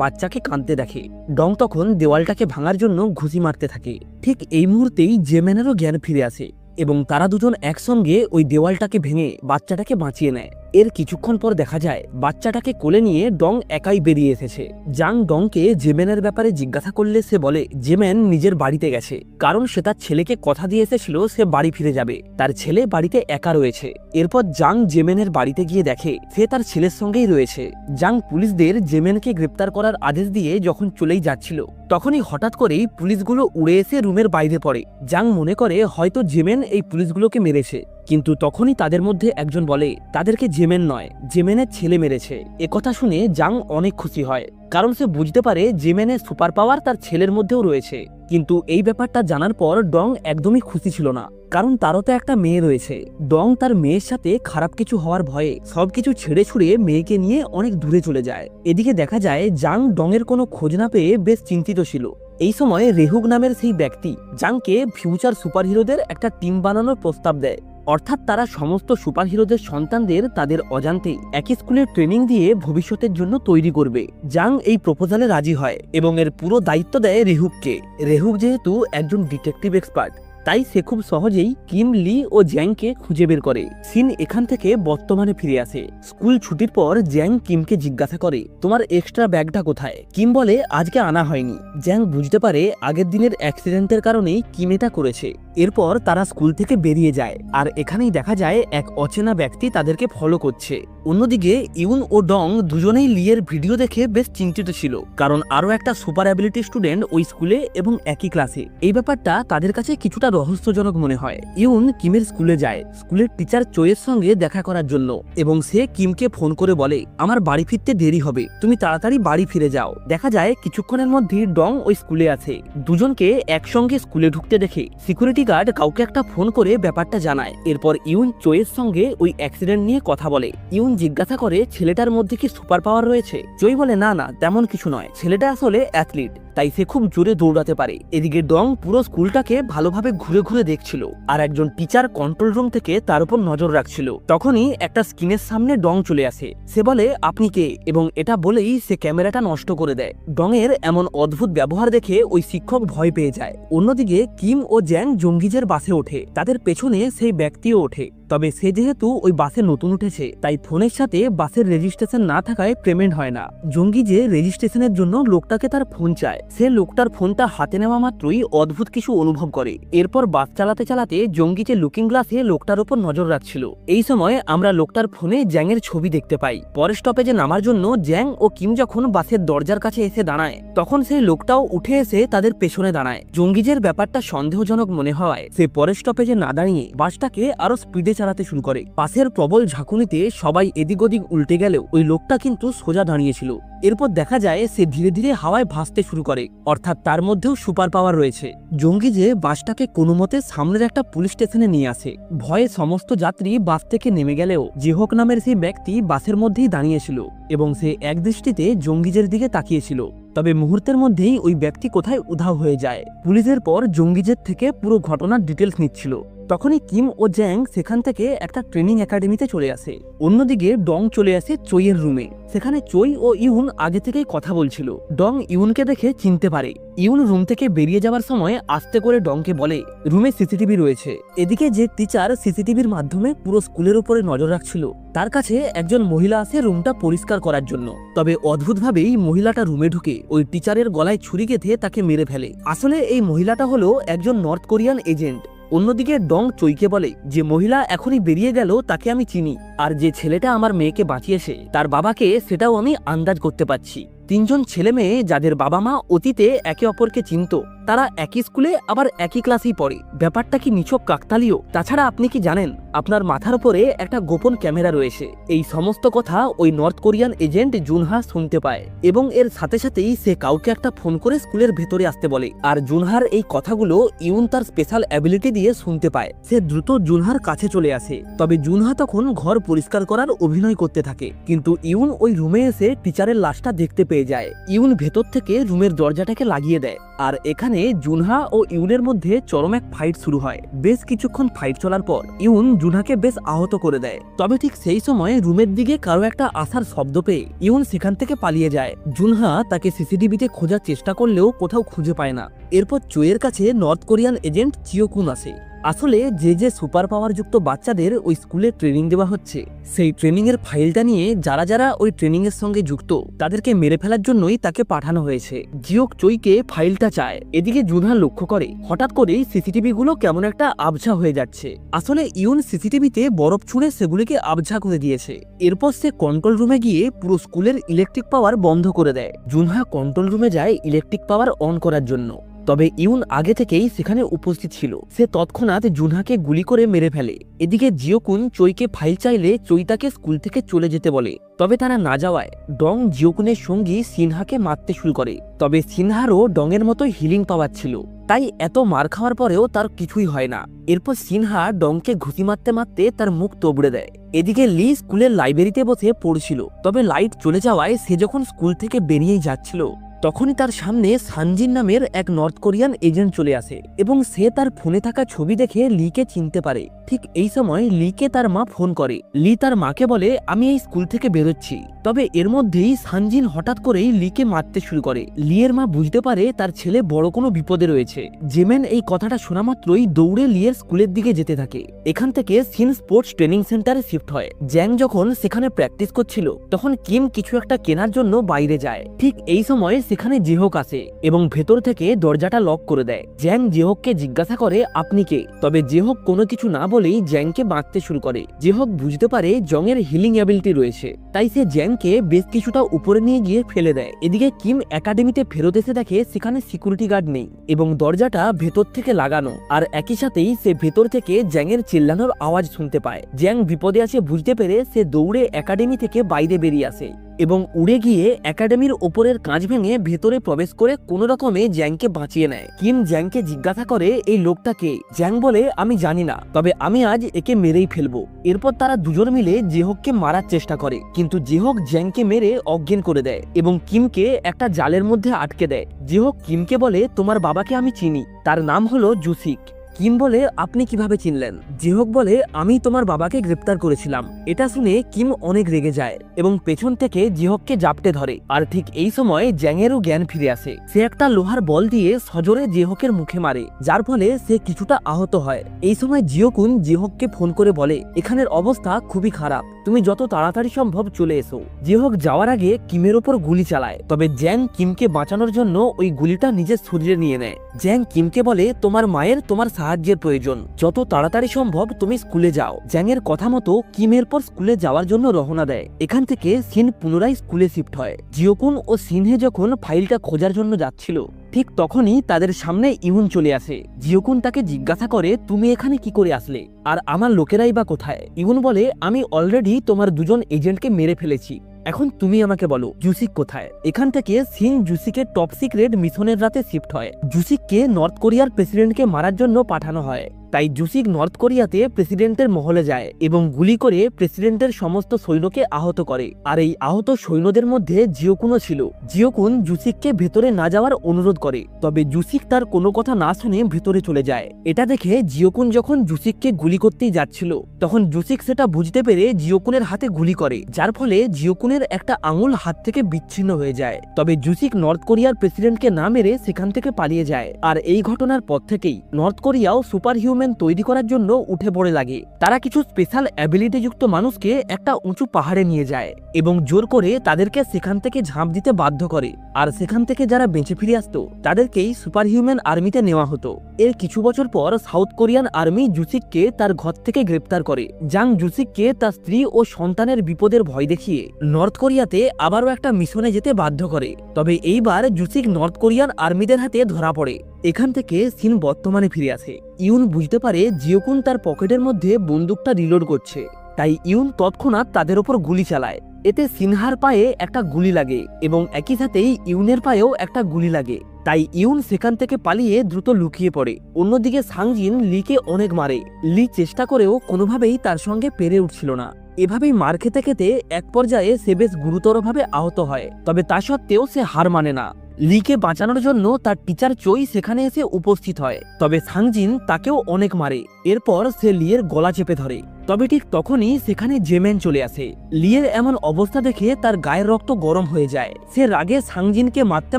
বাচ্চাকে কাঁদতে দেখে। ডং তখন দেওয়ালটাকে ভাঙার জন্য ঘুষি মারতে থাকে। ঠিক এই মুহূর্তেই জেমেনেরও জ্ঞান ফিরে আসে এবং তারা দুজন একসঙ্গে ওই দেওয়ালটাকে ভেঙে বাচ্চাটাকে বাঁচিয়ে নেয়। এর কিছুক্ষণ পর দেখা যায় বাচ্চাটাকে কোলে নিয়ে ডং একাই বেরিয়ে এসেছে। জাং ডংকে জেমেনের ব্যাপারে জিজ্ঞাসা করলে সে বলে জেমেন নিজের বাড়িতে গেছে, কারণ সে তার ছেলেকে কথা দিয়ে এসেছিল সে বাড়ি ফিরে যাবে। তার ছেলে বাড়িতে একা রয়েছে। এরপর জাং জেমেনের বাড়িতে গিয়ে দেখে সে তার ছেলের সঙ্গেই রয়েছে। জাং পুলিশদের জেমেনকে গ্রেপ্তার করার আদেশ দিয়ে যখন চলেই যাচ্ছিল, তখনই হঠাৎ করেই পুলিশগুলো উড়ে এসে রুমের বাইরে পড়ে। জাং মনে করে হয়তো জেমেন এই পুলিশগুলোকে মেরেছে। কিন্তু তখনই তাদের মধ্যে একজন বলে তাদেরকে জেমেন নয়, জেমেনের ছেলে মেরেছে। একথা শুনে জাং অনেক খুশি হয়, কারণ সে বুঝতে পারে জেমেনের সুপার পাওয়ার তার ছেলের মধ্যেও রয়েছে। কিন্তু এই ব্যাপারটা জানার পর ডং একদমই খুশি ছিল না, কারণ তারও তো একটা মেয়ে রয়েছে। ডং তার মেয়ের সাথে খারাপ কিছু হওয়ার ভয়ে সবকিছু ছেড়ে ছুড়ে মেয়েকে নিয়ে অনেক দূরে চলে যায়। এদিকে দেখা যায় জাং ডং এর কোনো খোঁজ না পেয়ে বেশ চিন্তিত ছিল। এই সময় রেহুগ নামের সেই ব্যক্তি জাংকে ফিউচার সুপারহিরোদের একটা টিম বানানোর প্রস্তাব দেয়। অর্থাৎ তারা সমস্ত সুপারহিরোদের সন্তানদের তাদের অজান্তেই একই স্কুলে ট্রেনিং দিয়ে ভবিষ্যতের জন্য তৈরি করবে। জাং এই প্রপোজালে রাজি হয় এবং এর পুরো দায়িত্ব দেয় রেহুগকে। রেহুগ যেহেতু একজন ডিটেকটিভ এক্সপার্ট, তাই সে খুব সহজেই কিম, লি ও জ্যাংকে খুঁজে বের করে। সিন এখান থেকে বর্তমানে ফিরে আসে। স্কুল ছুটির পর জ্যাং কিমকে জিজ্ঞাসা করে, তোমার এক্সট্রা ব্যাগটা কোথায়? কিম বলে, আজকে আনা হয়নি। জ্যাং বুঝতে পারে আগের দিনের অ্যাক্সিডেন্টের কারণেই কিম এটা করেছে। এরপর তারা স্কুল থেকে বেরিয়ে যায়, আর এখানেই দেখা যায় এক অচেনা ব্যক্তি তাদেরকে ফলো করছে। অন্যদিকে ইউন ও ডং দুজনেই লিয়ের ভিডিও দেখে বেশ চিন্তিত ছিল, কারণ আরও একটা সুপার অ্যাবিলিটি স্টুডেন্ট ওই স্কুলে এবং একই ক্লাসে। এই ব্যাপারটা তাদের কাছে কিছুটা রহস্যজনক মনে হয়। ইউন কিমের স্কুলে যায় স্কুলের টিচার চোয়ের সঙ্গে দেখা করার জন্য, এবং সে কিমকে ফোন করে বলে, আমার বাড়ি ফিরতে দেরি হবে, তুমি তাড়াতাড়ি বাড়ি ফিরে যাও। দেখা যায় কিছুক্ষণের মধ্যেই ডং ওই স্কুলে আছে। দুজনকে একসঙ্গে স্কুলে ঢুকতে দেখে সিকিউরিটি গার্ড কাউকে একটা ফোন করে ব্যাপারটা জানায়। এরপর ইউন চোয়ের সঙ্গে ওই অ্যাক্সিডেন্ট নিয়ে কথা বলে। ইউন জিজ্ঞাসা করে, ছেলেটার মধ্যে কি সুপার পাওয়ার রয়েছে? চোই বলে, না না, তেমন কিছু নয়, ছেলেটা আসলে অ্যাথলিট, তাই সে খুব জোরে দৌড়াতে পারে। এদিকে ডং পুরো স্কুলটাকে ভালোভাবে ঘুরে ঘুরে দেখছিল, আর একজন টিচার কন্ট্রোল রুম থেকে তার উপর নজর রাখছিল। তখনই একটা স্ক্রিনের সামনে ডং চলে আসে। সে বলে, আপনি কে? এবং এটা বলেই সে ক্যামেরাটা নষ্ট করে দেয়। ডং এর এমন অদ্ভুত ব্যবহার দেখে ওই শিক্ষক ভয় পেয়ে যায়। অন্যদিকে কিম ও জ্যাং জঙ্গিজের বাসে ওঠে, তাদের পেছনে সেই ব্যক্তিও ওঠে। তবে সে যেহেতু ওই বাসে নতুন উঠেছে, তাই ফোনের সাথে বাসের রেজিস্ট্রেশন না থাকায় পেমেন্ট হয় না। জঙ্গি যে রেজিস্ট্রেশনের জন্য লোকটাকে তার ফোন চায়, সে লোকটার ফোনটা হাতে নেওয়া মাত্রই অদ্ভুত কিছু অনুভব করে। এরপর বাস চালাতে চালাতে জঙ্গি যে লুকিং গ্লাসে লোকটার উপর নজর রাখছিল। এই সময় আমরা লোকটার ফোনে জ্যাং এর ছবি দেখতে পাই। পরের স্টপেজে নামার জন্য জ্যাং ও কিম যখন বাসের দরজার কাছে এসে দাঁড়ায়, তখন সেই লোকটাও উঠে এসে তাদের পেছনে দাঁড়ায়। জঙ্গিজের ব্যাপারটা সন্দেহজনক মনে হওয়ায় সে পরের স্টপেজে না দাঁড়িয়ে বাসটাকে আরো স্পিডে চালাতে শুরু করে। পাশের প্রবল ঝাঁকুনিতে সবাই এদিক ওদিক উল্টে গেলেও ওই লোকটা কিন্তু সোজা দাঁড়িয়েছিল। এরপর দেখা যায় সে ধীরে ধীরে হাওয়ায় ভাসতে শুরু করে, অর্থাৎ তার মধ্যেও সুপার পাওয়ার রয়েছে। জঙ্গি যে বাসটাকে কোনো মতে সামনের একটা পুলিশ স্টেশনে নিয়ে আসে। ভয়ে সমস্ত যাত্রী বাস থেকে নেমে গেলেও জিহোক নামের সেই ব্যক্তি বাসের মধ্যেই দাঁড়িয়েছিল, এবং সে একদৃষ্টিতে জঙ্গিজের দিকে তাকিয়েছিল। তবে মুহূর্তের মধ্যেই ওই ব্যক্তি কোথায় উধাও হয়ে যায়। পুলিশের পর জঙ্গিজের থেকে পুরো ঘটনার ডিটেলস নিচ্ছিল। তখনই কিম ও জ্যাং সেখান থেকে একটা ট্রেনিং একাডেমিতে চলে আসে। অন্যদিকে ডং চলে আসে চইয়ের রুমে। সেখানে চই ও ইউন আগে থেকেই কথা বলছিল। ডং ইউনকে দেখে চিনতে পারে। ইউন রুম থেকে বেরিয়ে যাওয়ার সময় আস্তে করে ডংকে বলে, রুমে সিসিটিভি রয়েছে। এদিকে যে টিচার সিসিটিভির মাধ্যমে পুরো স্কুলের উপরে নজর রাখছিল, তার কাছে একজন মহিলা আসে রুমটা পরিষ্কার করার জন্য। তবে অদ্ভুতভাবেই মহিলাটা রুমে ঢুকে ওই টিচারের গলায় ছুরি গেঁথে তাকে মেরে ফেলে। আসলে এই মহিলাটা হলো একজন নর্থ কোরিয়ান এজেন্ট। অন্যদিকে ডং চইকে বলে, যে মহিলা এখনই বেরিয়ে গেল তাকে আমি চিনি, আর যে ছেলেটা আমার মেয়েকে বাঁচিয়েছে তার বাবাকে সেটাও আমি আন্দাজ করতে পারছি। তিনজন ছেলে মেয়ে যাদের বাবা মা অতীতে একে অপরকে চিনত, তারা একই স্কুলে আবার একই ক্লাসেই পড়ে। ব্যাপারটা কি নিছক কাকতালীয়? তাছাড়া আপনি কি জানেন আপনার মাথার উপরে একটা গোপন ক্যামেরা রয়েছে? এই সমস্ত কথা ওই নর্থ কোরিয়ান এজেন্ট জুনহা শুনতে পায়, এবং এর সাথে সাথেই সে কাউকে একটা ফোন করে স্কুলের ভেতরে আসতে বলে। আর জুনহার এই কথাগুলো ইউন তার স্পেশাল অ্যাবিলিটি দিয়ে শুনতে পায়। সে দ্রুত জুনহার কাছে চলে আসে। তবে জুনহা তখন ঘর পরিষ্কার করার অভিনয় করতে থাকে, কিন্তু ইউন ওই রুমে এসে টিচারের লাশটা দেখতে পেয়ে যায়। ইউন ভেতর থেকে রুমের দরজাটাকে লাগিয়ে দেয়, আর এখানে জুনহা ও ইউনের মধ্যে চরম এক ফাইট শুরু হয়। বেশ কিছুক্ষণ ফাইট চলার পর ইউন জুনহাকে বেশ আহত করে দেয়। তবে ঠিক সেই সময় রুমের দিকে কারো একটা আসার শব্দ পেয়ে ইউন সেখান থেকে পালিয়ে যায়। জুনহা তাকে সিসিটিভিতে খোঁজার চেষ্টা করলেও কোথাও খুঁজে পায় না। এরপর চোয়ের কাছে নর্থ কোরিয়ান এজেন্ট চিওকুন আসে। আসলে যে সুপার পাওয়ার যুক্ত বাচ্চাদের ওই স্কুলে ট্রেনিং দেওয়া হচ্ছে, সেই ট্রেনিং এর ফাইলটা নিয়ে যারা যারা ওই ট্রেনিং এর সঙ্গে যুক্ত তাদেরকে মেরে ফেলার জন্যই তাকে পাঠানো হয়েছে। জিওক চইকে ফাইলটা চায়। এদিকে জুনহা লক্ষ্য করে হঠাৎ করেই সিসিটিভি গুলো কেমন একটা আবঝা হয়ে যাচ্ছে। আসলে ইউন সিসিটিভিতে বরফ ছুঁড়ে সেগুলিকে আবঝা করে দিয়েছে। এরপর সে কন্ট্রোল রুমে গিয়ে পুরো স্কুলের ইলেকট্রিক পাওয়ার বন্ধ করে দেয়। জুনহা কন্ট্রোল রুমে যায় ইলেকট্রিক পাওয়ার অন করার জন্য। তবে ইউন আগে থেকেই সেখানে উপস্থিত ছিল। সে তৎক্ষণাৎ জুনহাকে গুলি করে মেরে ফেলে। এদিকে জিওকুন চইকে ফাইল চাইলে চই তাকে স্কুল থেকে চলে যেতে বলে, তবে তারা না যাওয়ায় ডং জিওকুনের সঙ্গী সিনহাকে মারতে শুরু করে। তবে সিনহারও ডংয়ের মতো হিলিং পাওয়ার ছিল, তাই এত মার খাওয়ার পরেও তার কিছুই হয় না। এরপর সিনহা ডংকে ঘুষি মারতে মারতে তার মুখ তোবড়ে দেয়। এদিকে লি স্কুলের লাইব্রেরিতে বসে পড়ছিল, তবে লাইট চলে যাওয়ায় সে যখন স্কুল থেকে বেরিয়েই যাচ্ছিল তখনই তার সামনে সানজিন নামের এক নর্থ কোরিয়ান এজেন্ট চলে আসে এবং সে তার ফোনে থাকা ছবি দেখে লিকে চিনতে পারে। ঠিক এই সময় লিকে তার মা ফোন করে। লি তার মাকে বলে, আমি এই স্কুল থেকে বেরোচ্ছি। তবে এর মধ্যেই সানজিন হঠাৎ করেই লিকে মারতে শুরু করে। লিয়ের মা বুঝতে পারে তার ছেলে বড় কোনো বিপদে রয়েছে। জেমেন এই কথাটা শোনা মাত্রই দৌড়ে লিয়ের স্কুলের দিকে যেতে থাকে। এখান থেকে সিন স্পোর্টস ট্রেনিং সেন্টারে শিফট হয়। জ্যাং যখন সেখানে প্র্যাকটিস করছিল তখন কিম কিছু একটা কেনার জন্য বাইরে যায়। ঠিক এই সময় সেখানে জেহক আসে এবং ভেতর থেকে দরজাটা লক করে দেয়। জ্যাং জেহককে জিজ্ঞাসা করে, আপনি কে? তবে জেহক কোনো কিছু না বলেই জ্যাংকে বাঁধতে শুরু করে। জেহক বুঝতে পারে জংয়ের হিলিং অ্যাবিলিটি রয়েছে, তাই সে জ্যাংকে বেশ কিছুটা উপরে নিয়ে গিয়ে ফেলে দেয়। এদিকে কিম একাডেমিতে ফেরত এসে দেখে সেখানে সিকিউরিটি গার্ড নেই এবং দরজাটা ভেতর থেকে লাগানো, আর একই সাথেই সে ভেতর থেকে জ্যাংয়ের চিল্লানোর আওয়াজ শুনতে পায়। জ্যাং বিপদে আছে বুঝতে পেরে সে দৌড়ে একাডেমি থেকে বাইরে বেরিয়ে আসে এবং উড়ে গিয়ে একাডেমির ওপরের কাঁচ ভেঙে ভেতরে প্রবেশ করে কোনো রকমে জ্যাংকে বাঁচিয়ে নেয়। কিম জ্যাংকে জিজ্ঞাসা করে, এই লোকটা কে? জ্যাং বলে, আমি জানি না, তবে আমি আজ একে মেরেই ফেলবো। এরপর তারা দুজন মিলে জেহককে মারার চেষ্টা করে, কিন্তু জেহক জ্যাংকে মেরে অজ্ঞান করে দেয় এবং কিমকে একটা জালের মধ্যে আটকে দেয়। জেহক কিমকে বলে, তোমার বাবাকে আমি চিনি, তার নাম হলো জুসিক। কিম বলে, আপনি কিভাবে চিনলেন? জেহক বলে, আমি তোমার বাবাকে গ্রেপ্তার করেছিলাম। এটা শুনে কিম অনেক রেগে যায় এবং পেছন থেকে জেহককে জাপটে ধরে। আর ঠিক এই সময় জ্যাংয়েরও জ্ঞান ফিরে আসে। সে একটা লোহার বল দিয়ে সজোরে জেহকের মুখে মারে, যার ফলে সে কিছুটা আহত হয়। এই সময় জিওকুন জেহককে ফোন করে বলে, এখানের অবস্থা খুবই খারাপ, তুমি যত তাড়াতাড়ি সম্ভব চলে এসো। জেহক যাওয়ার আগে কিমের ওপর গুলি চালায়, তবে জ্যাং কিমকে বাঁচানোর জন্য ওই গুলিটা নিজের শরীরে নিয়ে নেয়। জ্যাং কিমকে বলে, তোমার মায়ের তোমার সাহায্যের প্রয়োজন, যত তাড়াতাড়ি সম্ভব তুমি স্কুলে যাও। জ্যাংয়ের কথা মতো কিমের পর স্কুলে যাওয়ার জন্য রওনা দেয়। এখান থেকে সিন পুনরায় স্কুলে শিফট হয়। জিওকুন ও সিনহে যখন ফাইলটা খোঁজার জন্য যাচ্ছিল ঠিক তখনই তাদের সামনে ইউন চলে আসে। জিওকুন তাকে জিজ্ঞাসা করে, তুমি এখানে কি করে আসলে, আর আমার লোকেরাই বা কোথায়? ইউন বলে, আমি অলরেডি তোমার দুজন এজেন্টকে মেরে ফেলেছি, এখন তুমি আমাকে বলো জুসিক কোথায়? এখান থেকে সিন জুসিকের টপ সিক্রেট মিশনের রাতে শিফট হয়। জুসিককে নর্থ কোরিয়ার প্রেসিডেন্টকে মারার জন্য পাঠানো হয়, তাই জুসিক নর্থ কোরিয়াতে প্রেসিডেন্টের মহলে যায় এবং গুলি করে প্রেসিডেন্টের সমস্ত সৈন্যকে আহত করে। আর এই আহত সৈন্যদের মধ্যে জিওকুনও ছিল। জিওকুন জুসিককে ভেতরে না যাওয়ার অনুরোধ করে, তবে জুসিক তার কোনো কথা না শুনে ভেতরে চলে যায়। এটা দেখে জিওকুন যখন জুসিককে গুলি করতেই যাচ্ছিল তখন জুসিক সেটা বুঝতে পেরে জিওকুনের হাতে গুলি করে, যার ফলে জিওকুনের একটা আঙুল হাত থেকে বিচ্ছিন্ন হয়ে যায়। তবে জুসিক নর্থ কোরিয়ার প্রেসিডেন্টকে না মেরে সেখান থেকে পালিয়ে যায়। আর এই ঘটনার পর থেকেই নর্থ কোরিয়াও সুপার হিউম্যান তৈরি করার জন্য উঠে পড়ে লাগে। তারা কিছু স্পেশাল অ্যাবিলিটি যুক্ত মানুষকে একটা উঁচু পাহাড়ে নিয়ে যায় এবং জোর করে তাদেরকে সেখান থেকে ঝাঁপ দিতে বাধ্য করে, আর সেখান থেকে যারা বেঁচে ফিরে আসতো তাদেরকেই সুপার হিউম্যান আর্মিতে নেওয়া হতো। এর কিছু বছর পর সাউথ কোরিয়ান আর্মি জুসিককে তার ঘর থেকে গ্রেপ্তার করে। জাং জুসিককে তার স্ত্রী ও সন্তানের বিপদের ভয় দেখিয়ে নর্থ কোরিয়াতে আবারও একটা মিশনে যেতে বাধ্য করে। তবে এইবার জুসিক নর্থ কোরিয়ান আর্মিদের হাতে ধরা পড়ে। এখান থেকে সিন বর্তমানে ফিরে আসে। ইউন বুঝতে পারে জিওকুন তার পকেটের মধ্যে বন্দুকটা রিলোড করছে, তাই ইউন তৎক্ষণাৎ তাদের ওপর গুলি চালায়। এতে সিনহার পায়ে একটা গুলি লাগে এবং একই সাথেই ইউনের পায়েও একটা গুলি লাগে, তাই ইউন সেখান থেকে পালিয়ে দ্রুত লুকিয়ে পড়ে। অন্যদিকে সাংজিন লিকে অনেক মারে। লি চেষ্টা করেও কোনোভাবেই তার সঙ্গে পেরে উঠছিল না। এভাবেই মার খেতে খেতে এক পর্যায়ে সে বেশ গুরুতরভাবে আহত হয়, তবে তা সত্ত্বেও সে হার মানে না। লিকে বাঁচানোর জন্য তার টিচার চই সেখানে এসে উপস্থিত হয়, তবে সাংজিন তাকেও অনেক মারে। এরপর সে লিয়ের গলা চেপে ধরে, তবে ঠিক তখনই সেখানে জেমেন চলে আসে। লিয়ের এমন অবস্থা দেখে তার গায়ের রক্ত গরম হয়ে যায়। সে রাগে সাংজিনকে মারতে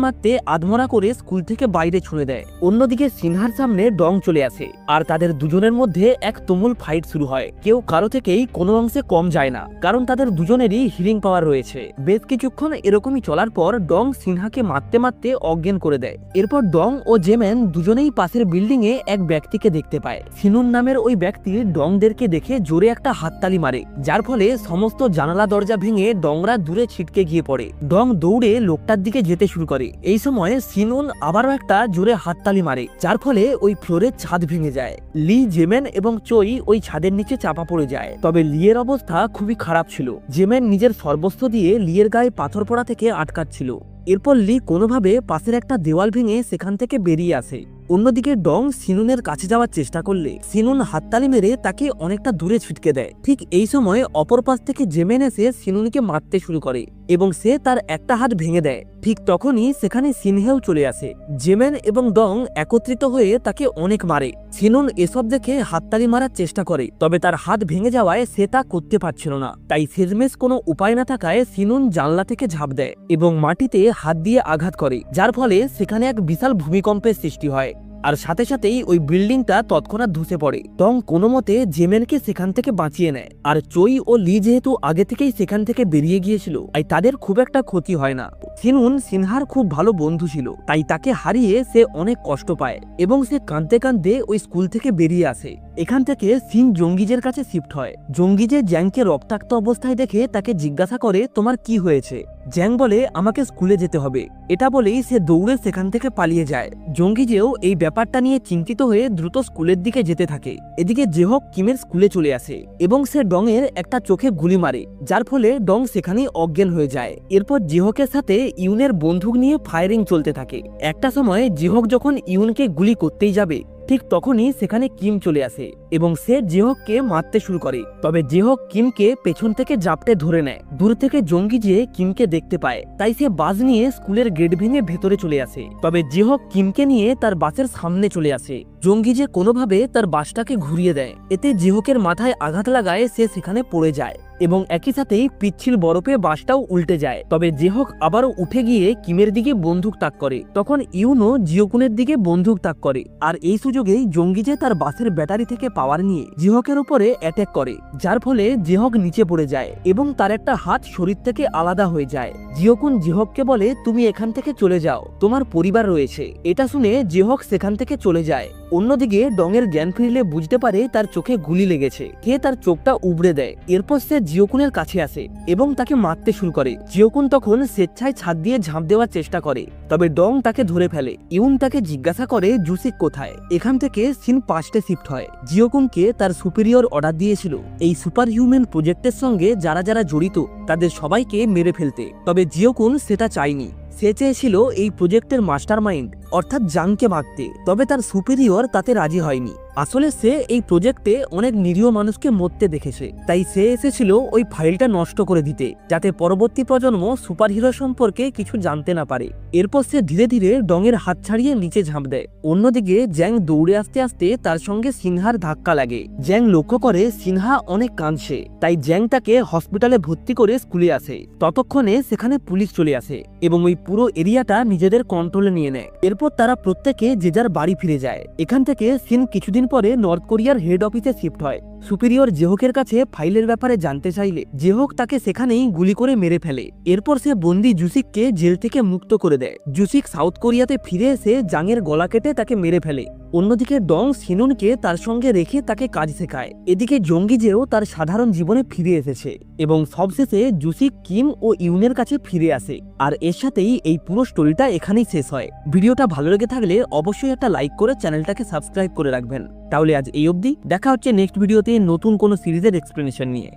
মারতে আধমরা করে স্কুল থেকে বাইরে ছুঁড়ে দেয়। অন্যদিকে সিনহার সামনে ডং চলে আসে, আর তাদের দুজনের মধ্যে এক তুমুল ফাইট শুরু হয়। কেউ কারো থেকেই কোনো অংশে কম যায় না, কারণ তাদের দুজনেরই হিলিং পাওয়ার রয়েছে। বেশ কিছুক্ষণ এরকমই চলার পর ডং সিনহাকে মারতে মারতে অজ্ঞান করে দেয়। এরপর ডং ও জেমেন দুজনেই পাশের বিল্ডিং এ এক ব্যক্তিকে দেখতে পায়। সিনুন নামের ওই ব্যক্তি ডংদেরকে দেখে জোরে একটা হাততালি মারে, যার ফলে সমস্ত জানালা দরজা ভেঙে ডংরা দূরে ছিটকে গিয়ে পড়ে। ডং দৌড়ে লোকটার দিকে যেতে শুরু করে। এই সময় সিনুন আবারও একটা জোরে হাততালি মারে, যার ফলে ওই ফ্লোরের ছাদ ভেঙে যায়। লি, জেমেন এবং চই ওই ছাদের নিচে চাপা পড়ে যায়। তবে লিয়ের অবস্থা খুবই খারাপ ছিল। জেমেন নিজের সর্বস্ব দিয়ে লিয়ের গায়ে পাথর পড়া থেকে আটকাচ্ছিল। এরপর লি কোনোভাবে পাশের একটা দেওয়াল ভেঙে সেখান থেকে বেরিয়ে আসে। অন্যদিকে ডং সিনুনের কাছে যাওয়ার চেষ্টা করলে সিনুন হাততালি মেরে তাকে অনেকটা দূরে ছিটকে দেয়। ঠিক এই সময় অপর পাশ থেকে জেমেন এসে সিনুনকে মারতে শুরু করে এবং সে তার একটা হাত ভেঙে দেয়। ঠিক তখনই সেখানে সিনহেও চলে আসে। জেমেন এবং ডং একত্রিত হয়ে তাকে অনেক মারে। সিনুন এসব দেখে হাততালি মারার চেষ্টা করে, তবে তার হাত ভেঙে যাওয়ায় সে তা করতে পারছিল না। তাই শেষমেশ কোনো উপায় না থাকায় সিনুন জানলা থেকে ঝাঁপ দেয় এবং মাটিতে হাত দিয়ে আঘাত করে, যার ফলে সেখানে এক বিশাল ভূমিকম্পের সৃষ্টি হয়। আর সাথে সাথেই ওই বিল্ডিংটা তৎক্ষণাৎ ধসে পড়ে। টং কোনো মতে জেমেনকে সেখান থেকে বাঁচিয়ে নেয়। আর চই ও লি যেহেতু আগে থেকেই সেখান থেকে বেরিয়ে গিয়েছিল, তাই তাদের খুব একটা ক্ষতি হয় না। সিনুন সিনহার খুব ভালো বন্ধু ছিল, তাই তাকে হারিয়ে সে অনেক কষ্ট পায় এবং সে কাঁদতে কাঁদতে ওই স্কুল থেকে বেরিয়ে আসে। এখান থেকে সিন জঙ্গিজের কাছে শিফট হয়। জঙ্গিজে জ্যাংকে রক্তাক্ত অবস্থায় দেখে তাকে জিজ্ঞাসা করে, তোমার কি হয়েছে? জ্যাং বলে, আমাকে স্কুলে যেতে হবে। এটা বলেই সে দৌড়ে সেখান থেকে পালিয়ে যায়। জঙ্গিজেও এই ব্যাপারটা নিয়ে চিন্তিত হয়ে দ্রুত স্কুলের দিকে যেতে থাকে। এদিকে জেহক কিমের স্কুলে চলে আসে এবং সে ডংয়ের একটা চোখে গুলি মারে, যার ফলে ডং সেখানেই অজ্ঞান হয়ে যায়। এরপর জেহকের সাথে ইউনের বন্দুক নিয়ে ফায়ারিং চলতে থাকে। একটা সময় জেহক যখন ইউনকে গুলি করতেই যাবে, ঠিক তখনই সেখানে কিম চলে আসে এবং সে জেহককে মারতে শুরু করে। তবে জেহক কিমকে পেছন থেকে জাপটে ধরে নেয়। দূর থেকে জঙ্গি যে কিমকে দেখতে পায়, তাই সে বাস নিয়ে স্কুলের গেট ভেঙে ভেতরে চলে আসে। তবে জেহক কিমকে নিয়ে তার বাসের সামনে চলে আসে। জঙ্গি যে কোনোভাবে তার বাসটাকে ঘুরিয়ে দেয়। এতে জেহকের মাথায় আঘাত লাগায় সে সেখানে পড়ে যায় এবং একই সাথেই পিচ্ছিল বরফে বাসটাও উল্টে যায়। তবে জেহক আবারও উঠে গিয়ে কিমের দিকে বন্দুক তাক করে। তখন ইউনো জিওকুনের দিকে বন্দুক তাক করে, আর এই সুযোগেই জঙ্গি যে তার বাসের ব্যাটারি থেকে পাওয়ার নিয়ে জেহকের উপরে অ্যাটাক করে, যার ফলে জেহক নিচে পড়ে যায় এবং তার একটা হাত শরীর থেকে আলাদা হয়ে যায়। জিওকুন জেহককে বলে, তুমি এখান থেকে চলে যাও, তোমার পরিবার রয়েছে। এটা শুনে জেহক সেখান থেকে চলে যায়। অন্যদিকে ডংয়ের জ্ঞান ফিরলে বুঝতে পারে তার চোখে গুলি লেগেছে। কে তার চোখটা উবড়ে দেয়। এরপর সে জিওকুনের কাছে আসে এবং তাকে মারতে শুরু করে। জিওকুন তখন স্বেচ্ছায় ছাদ দিয়ে ঝাঁপ দেওয়ার চেষ্টা করে, তবে ডং তাকে ধরে ফেলে। ইউন তাকে জিজ্ঞাসা করে জুসিক কোথায়। এখান থেকে সিন 5টে শিফট হয়। জিওকুনকে তার সুপিরিয়র অর্ডার দিয়েছিল এই সুপার হিউম্যান প্রজেক্টের সঙ্গে যারা যারা জড়িত তাদের সবাইকে মেরে ফেলতে, তবে জিওকুন সেটা চায়নি। সে চেয়েছিল এই প্রজেক্টের মাস্টার মাইন্ড অর্থাৎ জাংকে মারতে, তবে তার সুপিরিয়র তাতে রাজি হয়নি। আসলে সে এই প্রজেক্টে অনেক নিরীহ মানুষকে মরতে দেখেছে, তাই সে এসেছিল ওই ফাইলটা নষ্ট করে দিতে, যাতে পরবর্তী প্রজন্ম সুপারহিরো সম্পর্কে কিছু জানতে না পারে। এরপর সে ধীরে ধীরে ডংয়ের হাত ছাড়িয়ে নিচে ঝাঁপ দেয়। অন্যদিকে জ্যাং দৌড়ে আসতে আসতে তার সঙ্গে সিনহার ধাক্কা লাগে। জ্যাং লক্ষ্য করে সিনহা অনেক কাঁদছে, তাই জ্যাং তাকে হসপিটালে ভর্তি করে স্কুলে আসে। ততক্ষণে সেখানে পুলিশ চলে আসে এবং ওই পুরো এরিয়াটা নিজেদের কন্ট্রোলে নিয়ে নেয়। এরপর তারা প্রত্যেকে যে যার বাড়ি ফিরে যায়। এখান থেকে সিন কিছুদিন পরে নর্থ কোরিয়ার হেড অফিসে শিফট হয়। সুপিরিয়র জেহকের কাছে ফাইলের ব্যাপারে জানতে চাইলে জেহক তাকে সেখানেই গুলি করে মেরে ফেলে। এরপর সে বন্দি জুসিককে জেল থেকে মুক্ত করে দেয়। জুসিক সাউথ কোরিয়াতে ফিরে এসে জাংয়ের গলা কেটে তাকে মেরে ফেলে। অন্যদিকে ডং সিনুনকে তার সঙ্গে রেখে তাকে কাজ শেখায়। এদিকে জঙ্গি যেও তার সাধারণ জীবনে ফিরে এসেছে এবং সবশেষে জুসিক কিম ও ইউনের কাছে ফিরে আসে। আর এর সাথেই এই পুরো স্টোরিটা এখানেই শেষ হয়। ভিডিওটা ভালো লেগে থাকলে অবশ্যই একটা লাইক করে চ্যানেলটাকে সাবস্ক্রাইব করে রাখবেন। তাহলে আজ এই অবধি, দেখা হচ্ছে নেক্সট ভিডিওতে নতুন কোনো সিরিজের এক্সপ্লেনেশন নিয়ে।